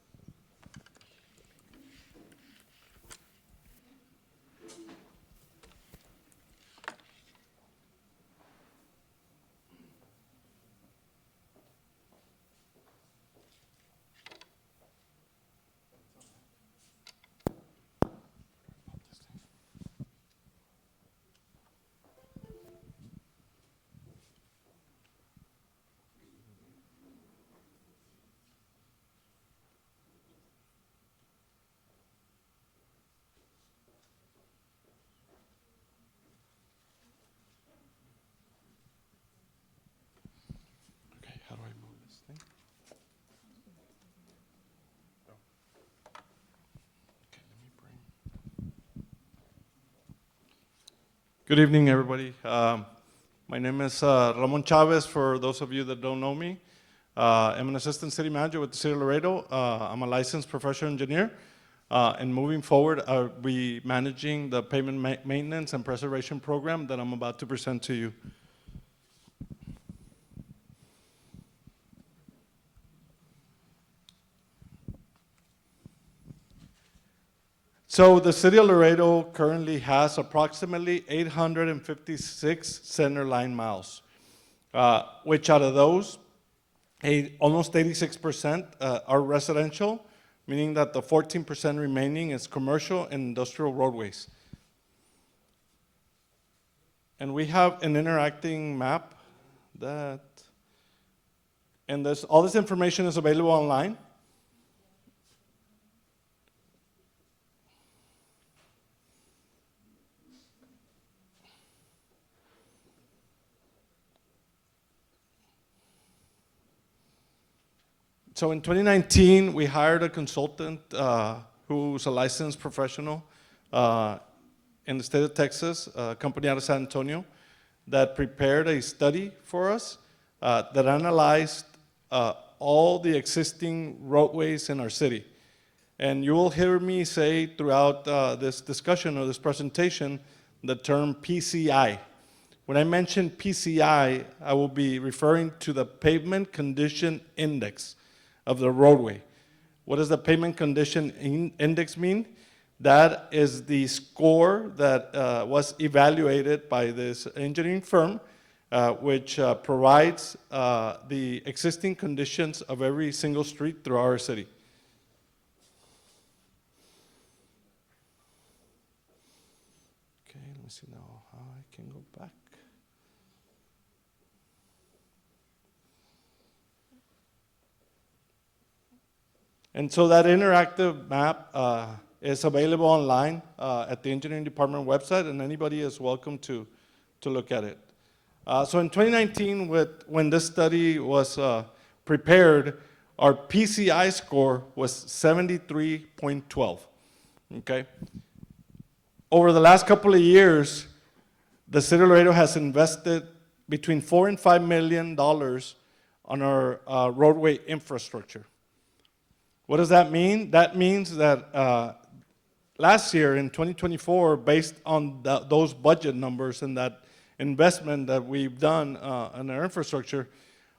Okay, how do I move this thing? Oh. Okay, let me bring. Good evening, everybody. My name is Ramon Chavez, for those of you that don't know me. I'm an assistant city manager with the city of Laredo. I'm a licensed professional engineer. And moving forward, I'll be managing the pavement maintenance and preservation program that I'm about to present to you. So the city of Laredo currently has approximately 856 center line miles, which out of those, almost 86% are residential, meaning that the 14% remaining is commercial and industrial roadways. And we have an interacting map and all this information is available online. So in 2019, we hired a consultant who's a licensed professional in the state of Texas, a company out of San Antonio, that prepared a study for us that analyzed all the existing roadways in our city. And you will hear me say throughout this discussion or this presentation the term PCI. When I mention PCI, I will be referring to the Pavement Condition Index of the roadway. What does the Pavement Condition Index mean? That is the score that was evaluated by this engineering firm, which provides the existing conditions of every single street through our city. Okay, let me see now how I can go back. And so that interactive map is available online at the engineering department website, and anybody is welcome to look at it. So in 2019, when this study was prepared, our PCI score was 73.12, okay? Over the last couple of years, the city of Laredo has invested between $4 and $5 million on our roadway infrastructure. What does that mean? That means that last year in 2024, based on those budget numbers and that investment that we've done in our infrastructure,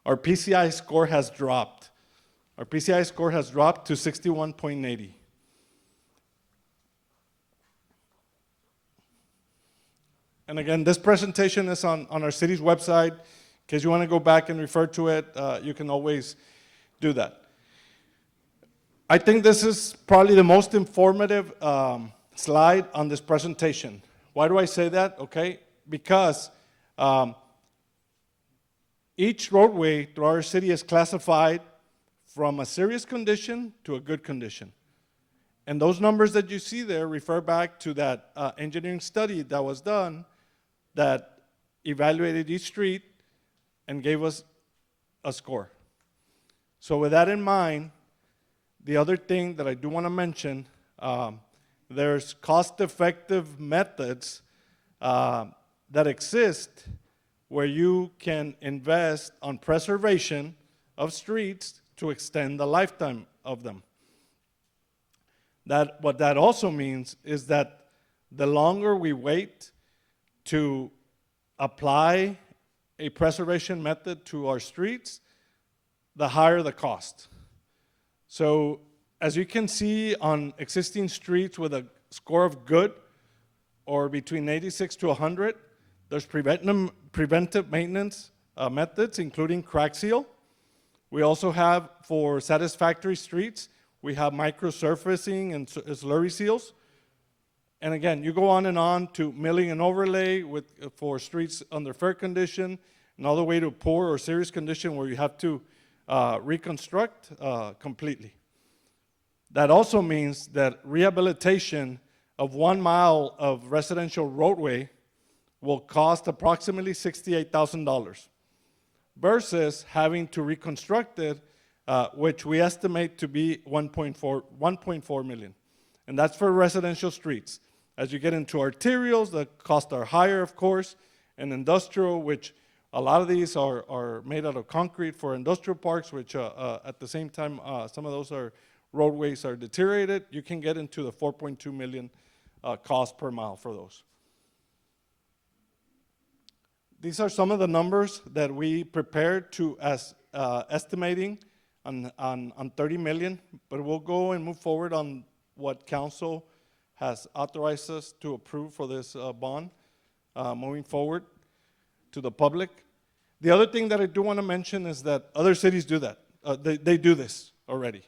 our PCI score has dropped. Our PCI score has dropped to 61.80. And again, this presentation is on our city's website. In case you want to go back and refer to it, you can always do that. I think this is probably the most informative slide on this presentation. Why do I say that? Okay, because each roadway through our city is classified from a serious condition to a good condition. And those numbers that you see there refer back to that engineering study that was done that evaluated each street and gave us a score. So with that in mind, the other thing that I do want to mention, there's cost-effective methods that exist where you can invest on preservation of streets to extend the lifetime of them. What that also means is that the longer we wait to apply a preservation method to our streets, the higher the cost. So as you can see on existing streets with a score of good or between 86 to 100, there's preventive maintenance methods, including crack seal. We also have, for satisfactory streets, we have microsurfacing and slurry seals. And again, you go on to milling and overlay for streets under fair condition, and all the way to poor or serious condition where you have to reconstruct completely. That also means that rehabilitation of 1 mile of residential roadway will cost approximately $68,000 versus having to reconstruct it, which we estimate to be $1.4 million. And that's for residential streets. As you get into arterials, the costs are higher, of course, and industrial, which a lot of these are made out of concrete for industrial parks, which at the same time, some of those roadways are deteriorated. You can get into the $4.2 million cost per mile for those. These are some of the numbers that we prepared to as estimating on 30 million, but we'll go and move forward on what council has authorized us to approve for this bond moving forward to the public. The other thing that I do want to mention is that other cities do that. They do this already,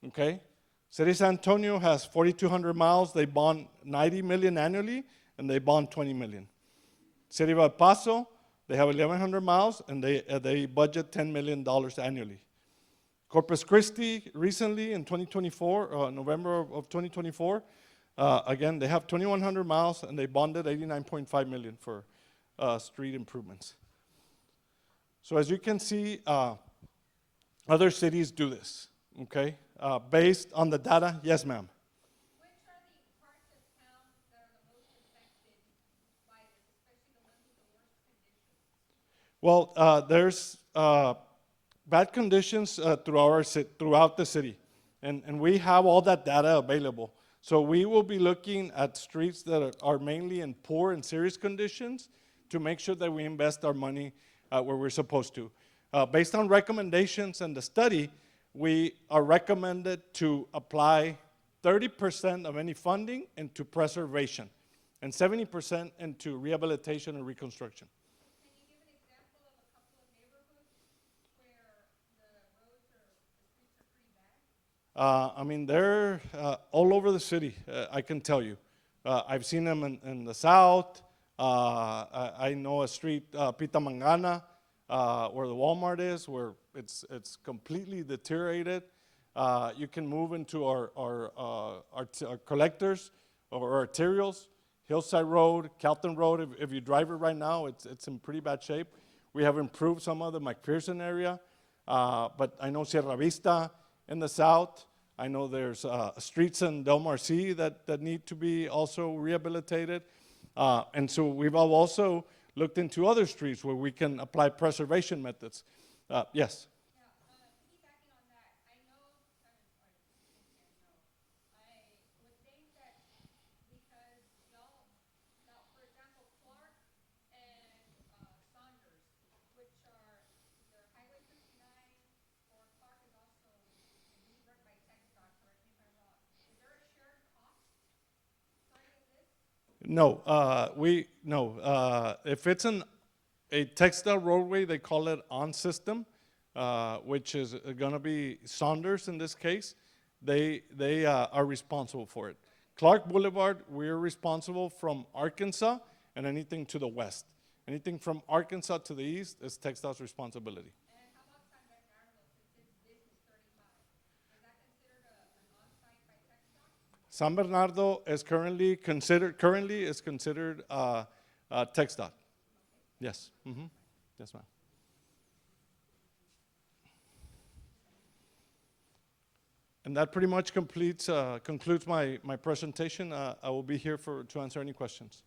okay? City of San Antonio has 4,200 miles. They bond 90 million annually, and they bond 20 million. City of El Paso, they have 1,100 miles, and they budget $10 million annually. Corpus Christi, recently in 2024, November of 2024, again, they have 2,100 miles, and they bonded $89.5 million for street improvements. So as you can see, Other cities do this, okay? Based on the data, yes, ma'am. Which are the parts of town that are the most affected by this, especially the ones with the worst conditions? Well, there's bad conditions throughout the city, and we have all that data available. So we will be looking at streets that are mainly in poor and serious conditions to make sure that we invest our money where we're supposed to. Based on recommendations and the study, we are recommended to apply 30% of any funding into preservation and 70% into rehabilitation and reconstruction. Can you give an example of a couple of neighborhoods where the roads or the streets are pretty bad? I mean, they're all over the city, I can tell you. I've seen them in the south. I know a street, Pita Mangana, where the Walmart is, where it's completely deteriorated. You can move into our collectors or arterials, Hillside Road, Calton Road. If you drive it right now, it's in pretty bad shape. We have improved some of the McPherson area, but I know Sierra Vista in the south. I know there's streets in Del Marci that need to be also rehabilitated. And so we've also looked into other streets where we can apply preservation methods. Yes? Yeah, piggybacking on that, I know, I would think that because y'all, now, for example, Clark and Saunders, which are either Highway 59 or Clark is also, I believe, run by TxDOT, correct me if I'm wrong. Is there a shared cost for any of this? No, if it's a textile roadway, they call it on system, which is going to be Saunders in this case. They are responsible for it. Clark Boulevard, we're responsible from Arkansas and anything to the west. Anything from Arkansas to the east is textile's responsibility. And how about San Bernardo, since it's Business 35? Is that considered an on-site by TxDOT? San Bernardo is currently considered TxDOT. Yes. Yes, ma'am. And that pretty much concludes my presentation. I will be here to answer any questions.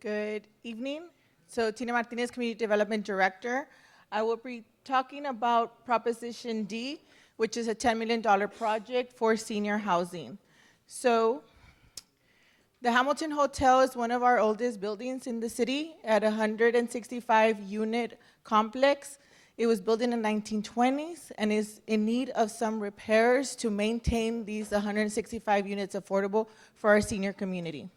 Good evening. So Tina Martinez, Community Development Director. I will be talking about Proposition D, which is a $10 million project for senior housing. So the Hamilton Hotel is one of our oldest buildings in the city at a 165-unit complex. It was built in the 1920s and is in need of some repairs to maintain these 165 units affordable for our senior community.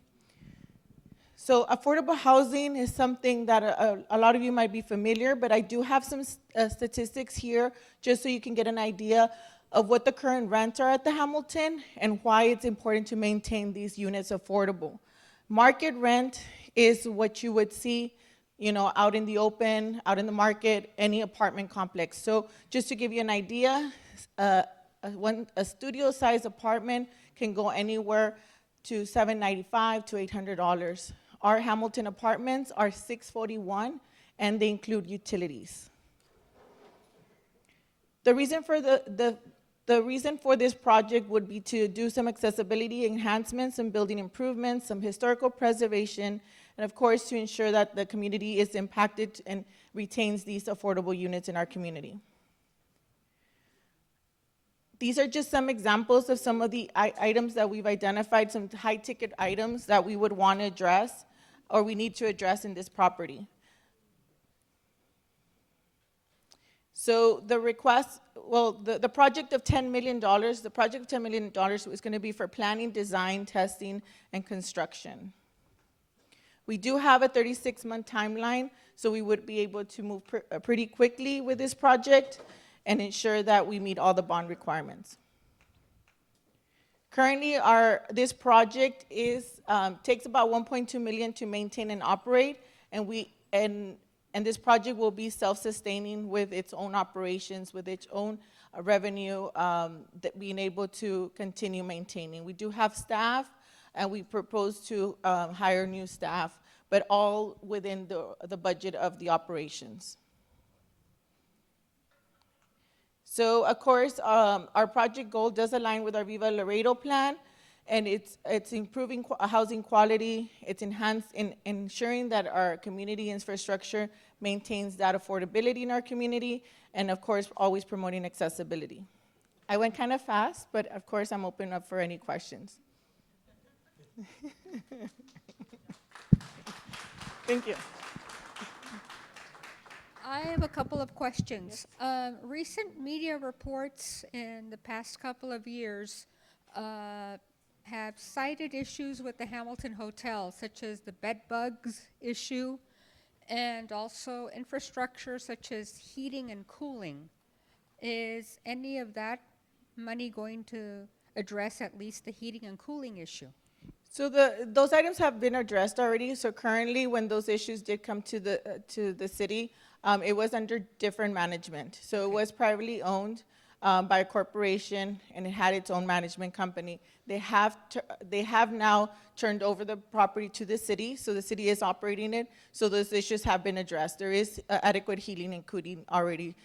So affordable housing is something that a lot of you might be familiar, but I do have some statistics here just so you can get an idea of what the current rents are at the Hamilton and why it's important to maintain these units affordable. Market rent is what you would see, out in the open, out in the market, any apartment complex. So just to give you an idea, a studio-sized apartment can go anywhere to $795 to $800. Our Hamilton apartments are $641, and they include utilities. The reason for the reason for this project would be to do some accessibility enhancements, some building improvements, some historical preservation, and of course to ensure that the community is impacted and retains these affordable units in our community. These are just some examples of some of the items that we've identified, some high-ticket items that we would want to address or we need to address in this property. So the request, well, the project of $10 million, the project of $10 million is going to be for planning, design, testing, and construction. We do have a 36-month timeline, so we would be able to move pretty quickly with this project and ensure that we meet all the bond requirements. Currently, this project takes about $1.2 million to maintain and operate, and this project will be self-sustaining with its own operations, with its own revenue, being able to continue maintaining. We do have staff, and we propose to hire new staff, but all within the budget of the operations. So, of course, our project goal does align with our Viva Laredo plan, and it's improving housing quality, it's ensuring that our community infrastructure maintains that affordability in our community, and of course, always promoting accessibility. I went kind of fast, but of course, I'm open up for any questions. Thank you. I have a couple of questions. Recent media reports in the past couple of years have cited issues with the Hamilton Hotel, such as the bed bugs issue, and also infrastructure such as heating and cooling. Is any of that money going to address at least the heating and cooling issue? So those items have been addressed already. So currently, when those issues did come to the city, it was under different management. So it was privately owned by a corporation, and it had its own management company. They have now turned over the property to the city, so the city is operating it. So those issues have been addressed. There is adequate heating and cooling already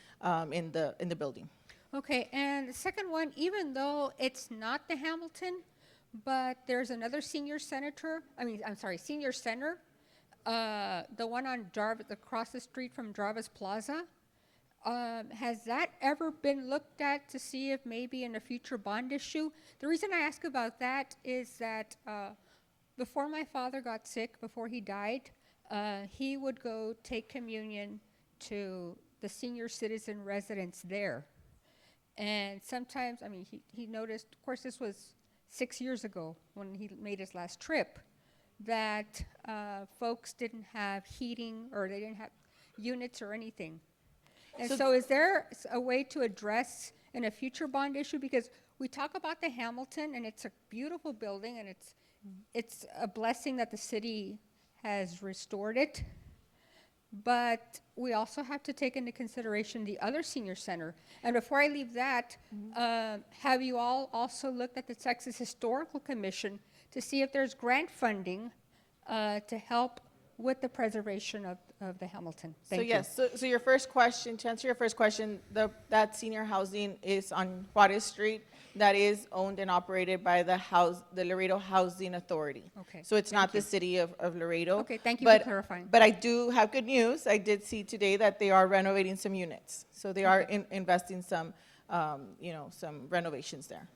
in the building. Okay, and the second one, even though it's not the Hamilton, but there's another senior center, the one on Jarvis, across the street from Jarvis Plaza. Has that ever been looked at to see if maybe in a future bond issue? The reason I ask about that is that before my father got sick, before he died, he would go take communion to the senior citizen residence there. And sometimes, he noticed, of course, this was 6 years ago when he made his last trip, that folks didn't have heating or they didn't have units or anything. And so is there a way to address in a future bond issue? Because we talk about the Hamilton, and it's a beautiful building, and it's a blessing that the city has restored it. But we also have to take into consideration the other senior center. And before I leave that, have you all also looked at the Texas Historical Commission to see if there's grant funding to help with the preservation of the Hamilton? Thank you. Yes, so your first question, to answer your first question, that senior housing is on Juarez Street. That is owned and operated by the Laredo Housing Authority. Okay. So it's not the city of Laredo. Okay, thank you for clarifying. But I do have good news. I did see today that they are renovating some units. So they are investing some renovations there.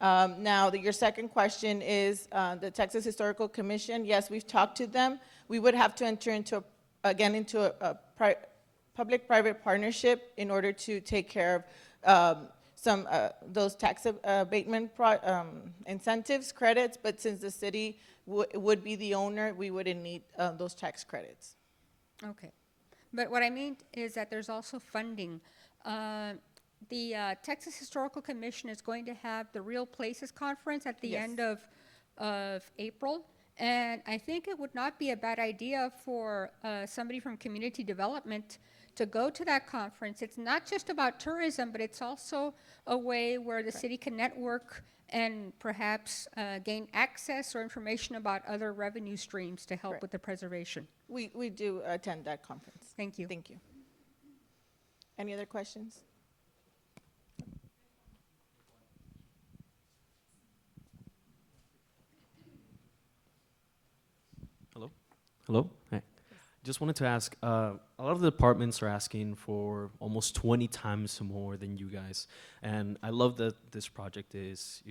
Now, your second question is the Texas Historical Commission. Yes, we've talked to them. We would have to enter into a public-private partnership in order to take care of those tax abatement incentives, credits, but since the city would be the owner, we wouldn't need those tax credits. Okay. But what I mean is that there's also funding. The Texas Historical Commission is going to have the Real Places Conference at the end of April. And I think it would not be a bad idea for somebody from community development to go to that conference. It's not just about tourism, but it's also a way where the city can network and perhaps gain access or information about other revenue streams to help with the preservation. We do attend that conference. Thank you. Thank you. Any other questions? Hello? Hi. just wanted to ask, a lot of the departments are asking for almost 20 times more than you guys. And I love that this project is,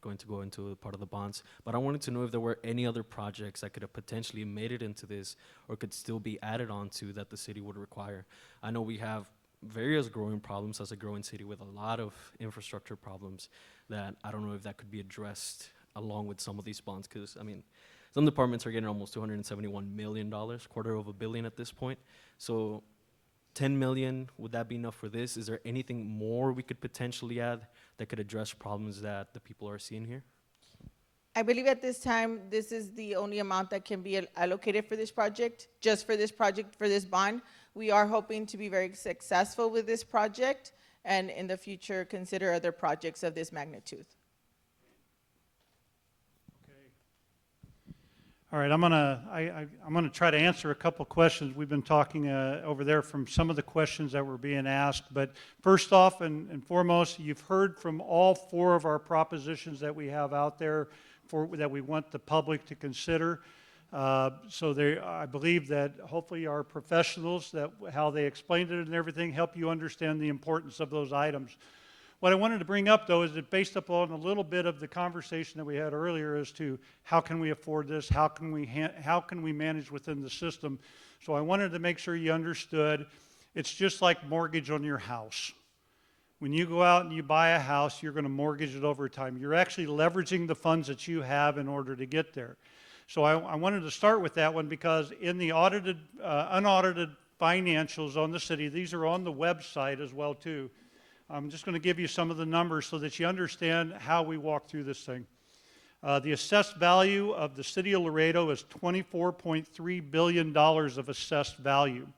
going to go into part of the bonds. But I wanted to know if there were any other projects that could have potentially made it into this or could still be added onto that the city would require. I know we have various growing problems as a growing city with a lot of infrastructure problems that I don't know if that could be addressed along with some of these bonds, because, some departments are getting almost $271 million, $250 million at this point. So 10 million, would that be enough for this? Is there anything more we could potentially add that could address problems that the people are seeing here? I believe at this time, this is the only amount that can be allocated for this project, just for this project, for this bond. We are hoping to be very successful with this project and in the future consider other projects of this magnitude. All right, I'm gonna try to answer a couple questions. We've been talking over there from some of the questions that were being asked. But first off and foremost, you've heard from all four of our propositions that we have out there that we want the public to consider. I believe that hopefully our professionals, that how they explained it and everything, help you understand the importance of those items. What I wanted to bring up, though, is that based upon a little bit of the conversation that we had earlier as to how can we afford this, how can we manage within the system. So I wanted to make sure you understood it's just like mortgage on your house. When you go out and you buy a house, you're going to mortgage it over time. You're actually leveraging the funds that you have in order to get there. So I wanted to start with that one because in the unaudited financials on the city, these are on the website as well, too. I'm just going to give you some of the numbers so that you understand how we walk through this thing. The assessed value of the city of Laredo is $24.3 billion of assessed value.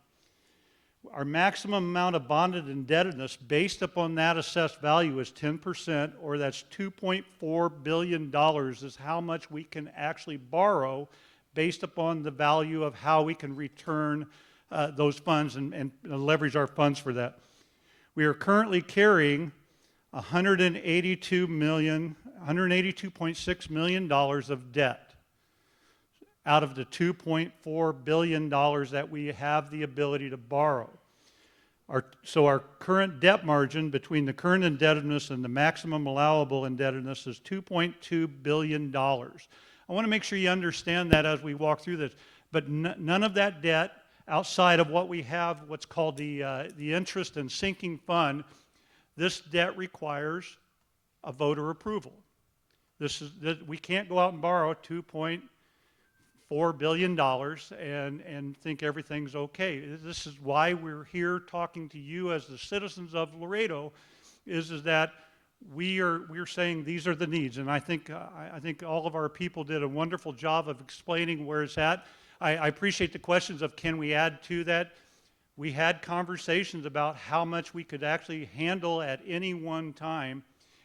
Our maximum amount of bonded indebtedness based upon that assessed value is 10%, or that's $2.4 billion is how much we can actually borrow based upon the value of how we can return those funds and leverage our funds for that. We are currently carrying $182.6 million of debt out of the $2.4 billion that we have the ability to borrow. So our current debt margin between the current indebtedness and the maximum allowable indebtedness is $2.2 billion. I want to make sure you understand that as we walk through this. But none of that debt outside of what we have, what's called the interest and sinking fund, this debt requires a voter approval. We can't go out and borrow $2.4 billion and think everything's okay. This is why we're here talking to you as the citizens of Laredo, is that we're saying these are the needs. And I think all of our people did a wonderful job of explaining where it's at. I appreciate the questions of can we add to that. We had conversations about how much we could actually handle at any one time,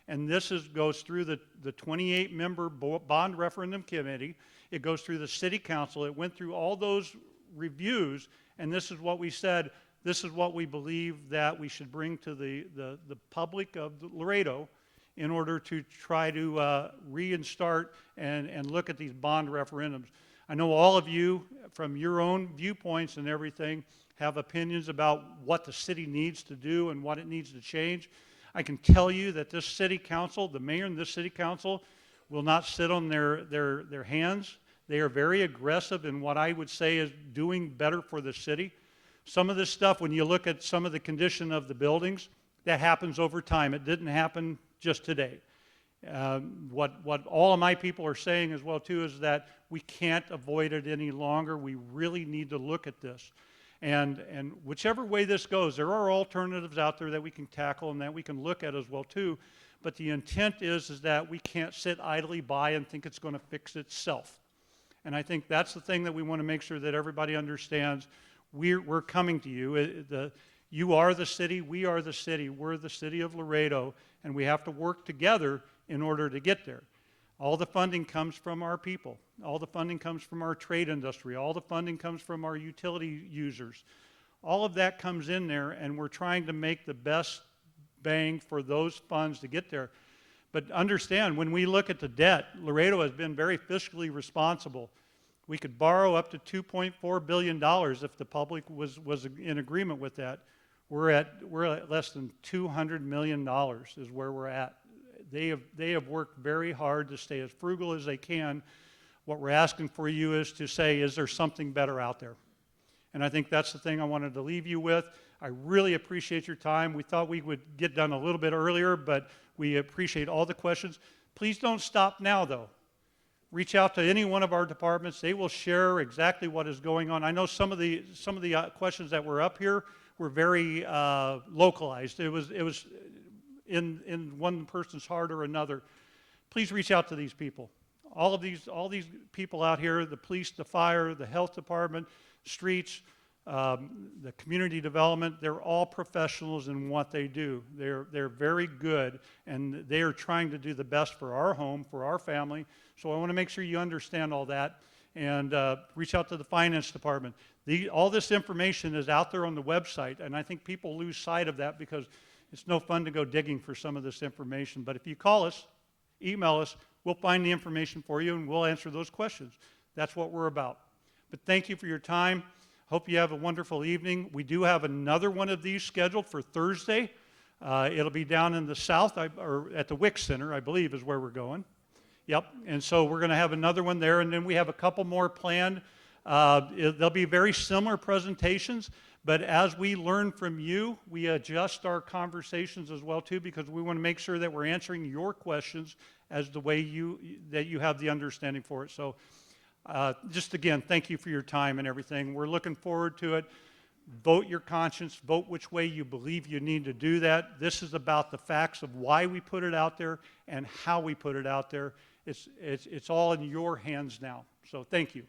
and this goes through the 28-member bond referendum committee. It goes through the city council. It went through all those reviews, and this is what we said. This is what we believe that we should bring to the public of Laredo in order to try to restart and look at these bond referendums. I know all of you, from your own viewpoints and everything, have opinions about what the city needs to do and what it needs to change. I can tell you that this city council, the mayor and this city council, will not sit on their hands. They are very aggressive in what I would say is doing better for the city. Some of this stuff, when you look at some of the condition of the buildings, that happens over time. It didn't happen just today. What all of my people are saying as well too is that we can't avoid it any longer. We really need to look at this. And whichever way this goes, there are alternatives out there that we can tackle and that we can look at as well too. But the intent is that we can't sit idly by and think it's going to fix itself. And I think that's the thing that we want to make sure that everybody understands. We're coming to you. You are the city. We are the city. We're the city of Laredo. And we have to work together in order to get there. All the funding comes from our people. All the funding comes from our trade industry. All the funding comes from our utility users. All of that comes in there, and we're trying to make the best bang for those funds to get there. But understand, when we look at the debt, Laredo has been very fiscally responsible. We could borrow up to $2.4 billion if the public was in agreement with that. We're at less than $200 million is where we're at. They have worked very hard to stay as frugal as they can. What we're asking for you is to say, is there something better out there? And I think that's the thing I wanted to leave you with. I really appreciate your time. We thought we would get done a little bit earlier, but we appreciate all the questions. Please don't stop now, though. Reach out to any one of our departments. They will share exactly what is going on. I know some of the questions that were up here were very localized. It was in one person's heart or another. Please reach out to these people. All these people out here, the police, the fire, the health department, streets, the community development, they're all professionals in what they do. They're very good, and they are trying to do the best for our home, for our family. So I want to make sure you understand all that, and reach out to the finance department. All this information is out there on the website, and I think people lose sight of that because it's no fun to go digging for some of this information. But if you call us, email us, we'll find the information for you, and we'll answer those questions. That's what we're about. But thank you for your time. Hope you have a wonderful evening. We do have another one of these scheduled for Thursday. It'll be down in the south, or at the WIC Center, I believe, is where we're going. Yep, and so we're going to have another one there, and then we have a couple more planned. They'll be very similar presentations, but as we learn from you, we adjust our conversations as well, too, because we want to make sure that we're answering your questions as the way that you have the understanding for it. So just again, thank you for your time and everything. We're looking forward to it. Vote your conscience. Vote which way you believe you need to do that. This is about the facts of why we put it out there and how we put it out there. It's all in your hands now. So thank you.